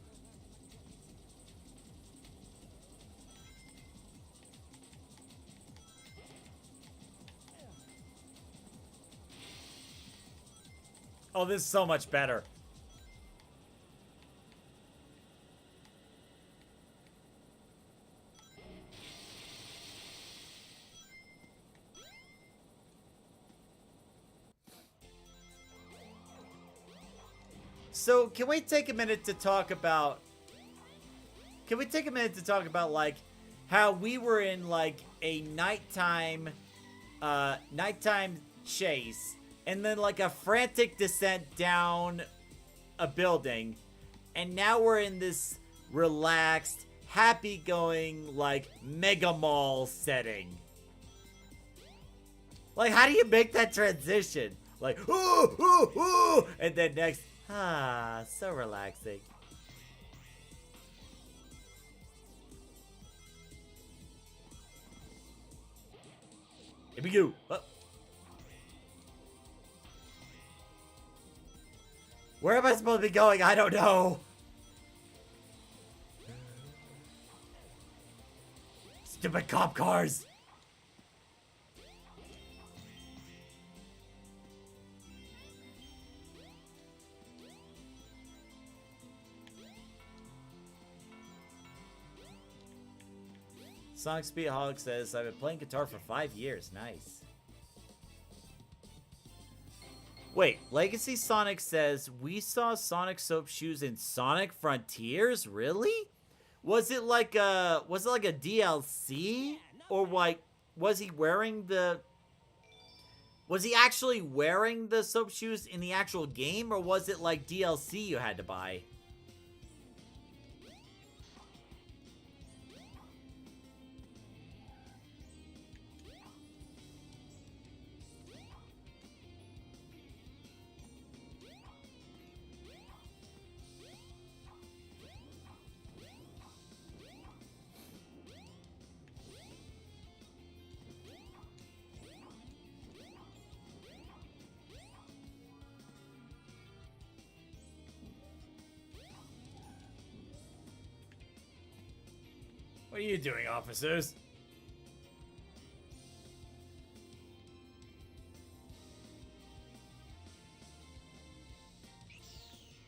Speaker 1: Oh, this is so much better. So, can we take a minute to talk about... like, how we were in, like, a nighttime chase, and then, like, a frantic descent down a building, and now we're in this relaxed, happy-going, like, mega mall setting. Like, how do you make that transition? Like, ooh, ooh, ooh, and then next... Ah, so relaxing. Here we go. Oh. Where am I supposed to be going? I don't know. Stupid cop cars. Sonic Speedholic says, I've been playing guitar for 5 years. Nice. Wait, Legacy Sonic says, we saw Sonic Soap Shoes in Sonic Frontiers? Really? Was it like a DLC? Or like, was he actually wearing the soap shoes in the actual game? Or was it like DLC you had to buy? What are you doing, officers?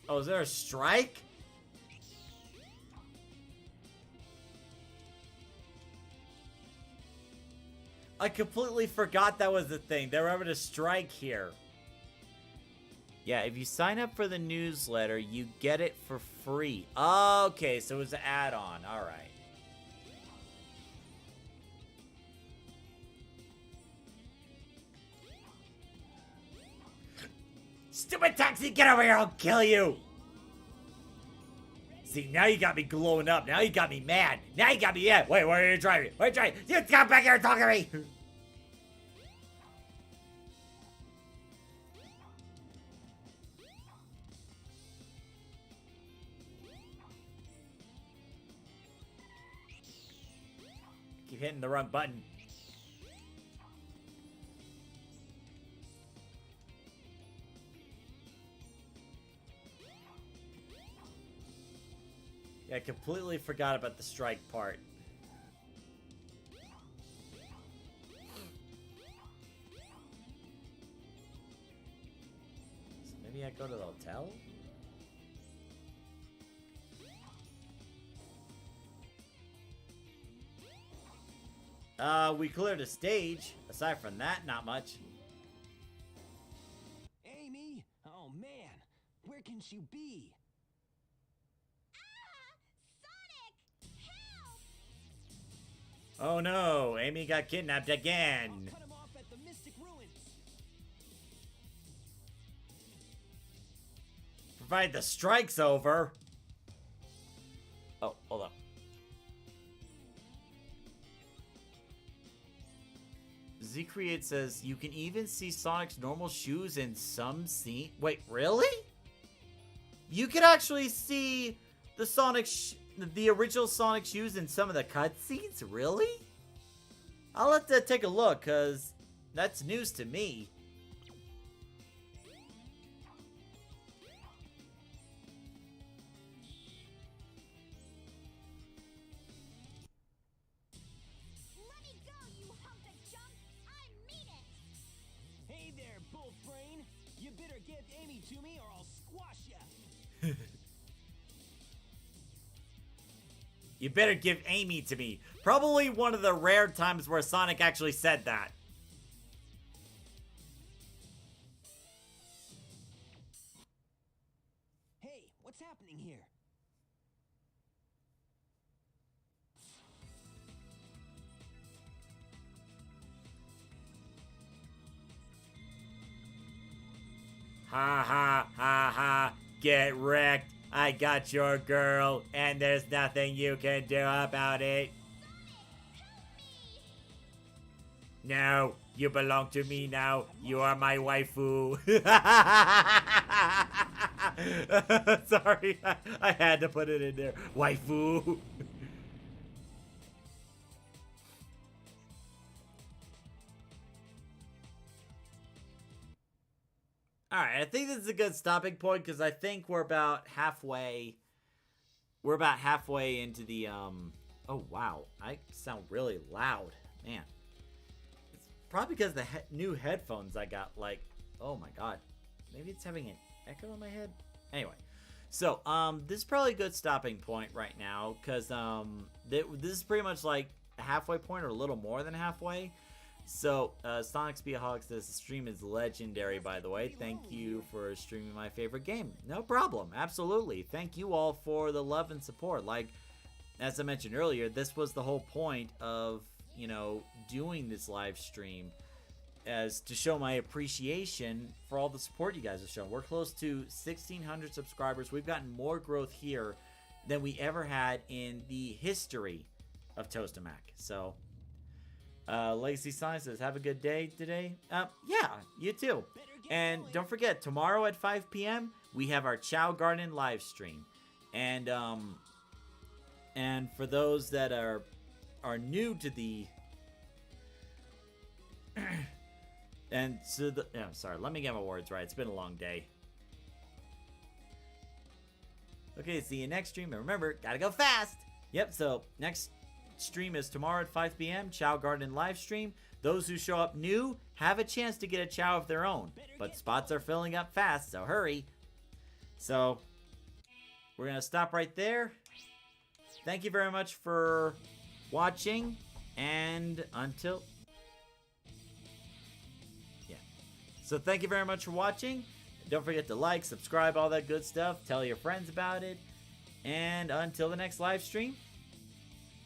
Speaker 1: Oh, is there a strike? I completely forgot that was the thing. They were having a strike here. Yeah, if you sign up for the newsletter, you get it for free. Okay, so it was an add-on. All right. Stupid taxi, get over here, I'll kill you! See, now you got me glowing up. Now you got me mad. Now you got me mad. Wait, where are you driving? Where are you driving? You come back here and talk to me! Keep hitting the wrong button. Yeah, I completely forgot about the strike part. So maybe I go to the hotel? We cleared a stage. Aside from that, not much.
Speaker 2: Amy? Oh man, where can she be?
Speaker 1: Oh no, Amy got kidnapped again.
Speaker 2: I'll cut him off at the Mystic Ruins.
Speaker 1: Provide the strike's over. Oh, hold up. Z-Create says, you can even see Sonic's normal shoes in some scene. Wait, really? you could actually see the the original Sonic shoes in some of the cutscenes. Really? I'll have to take a look, cause that's news to me.
Speaker 7: Let me go, you hunk of junk! I mean it!
Speaker 2: Hey there, bull brain! You better give Amy to me or I'll squash ya!
Speaker 1: You better give Amy to me. Probably one of the rare times where Sonic actually said that.
Speaker 2: Hey, what's happening here?
Speaker 1: Ha ha ha ha. Get wrecked. I got your girl, and there's nothing you can do about it. No, you belong to me now. You are my waifu. Sorry, I had to put it in there. Waifu. Alright, I think this is a good stopping point because I think we're about halfway. We're about halfway into the, Oh, wow. I sound really loud. Man. It's probably because the new headphones I got, like, oh my god. Maybe it's having an echo in my head? Anyway. So, this is probably a good stopping point right now because, this is pretty much like a halfway point or a little more than halfway. So, Sonic Speedaholic says the stream is legendary, by the way. Thank you for streaming my favorite game. No problem. Absolutely. Thank you all for the love and support. Like, as I mentioned earlier, this was the whole point of, you know, doing this live stream as to show my appreciation for all the support you guys have shown. We're close to 1,600 subscribers. We've gotten more growth here than we ever had in the history of Toastamac. So... Legacy Sonic says, have a good day today. Yeah, you too. And don't forget, tomorrow at 5 p.m., we have our Chow Garden live stream. And for those that are new to the... and so the... Yeah, sorry, let me get my words right. It's been a long day. Okay, see you next stream. And remember, gotta go fast. Yep, so next stream is tomorrow at 5 p.m. Chow Garden live stream. Those who show up new have a chance to get a chow of their own, but spots are filling up fast, so hurry. So we're gonna stop right there. Thank you very much for watching, and until so thank you very much for watching. Don't forget to like, subscribe, all that good stuff. Tell your friends about it, and until the next live stream,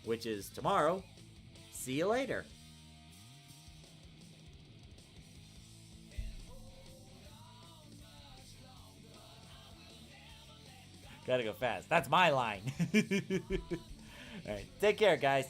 Speaker 1: which is tomorrow, see you later. Gotta go fast. That's my line. Alright, take care, guys.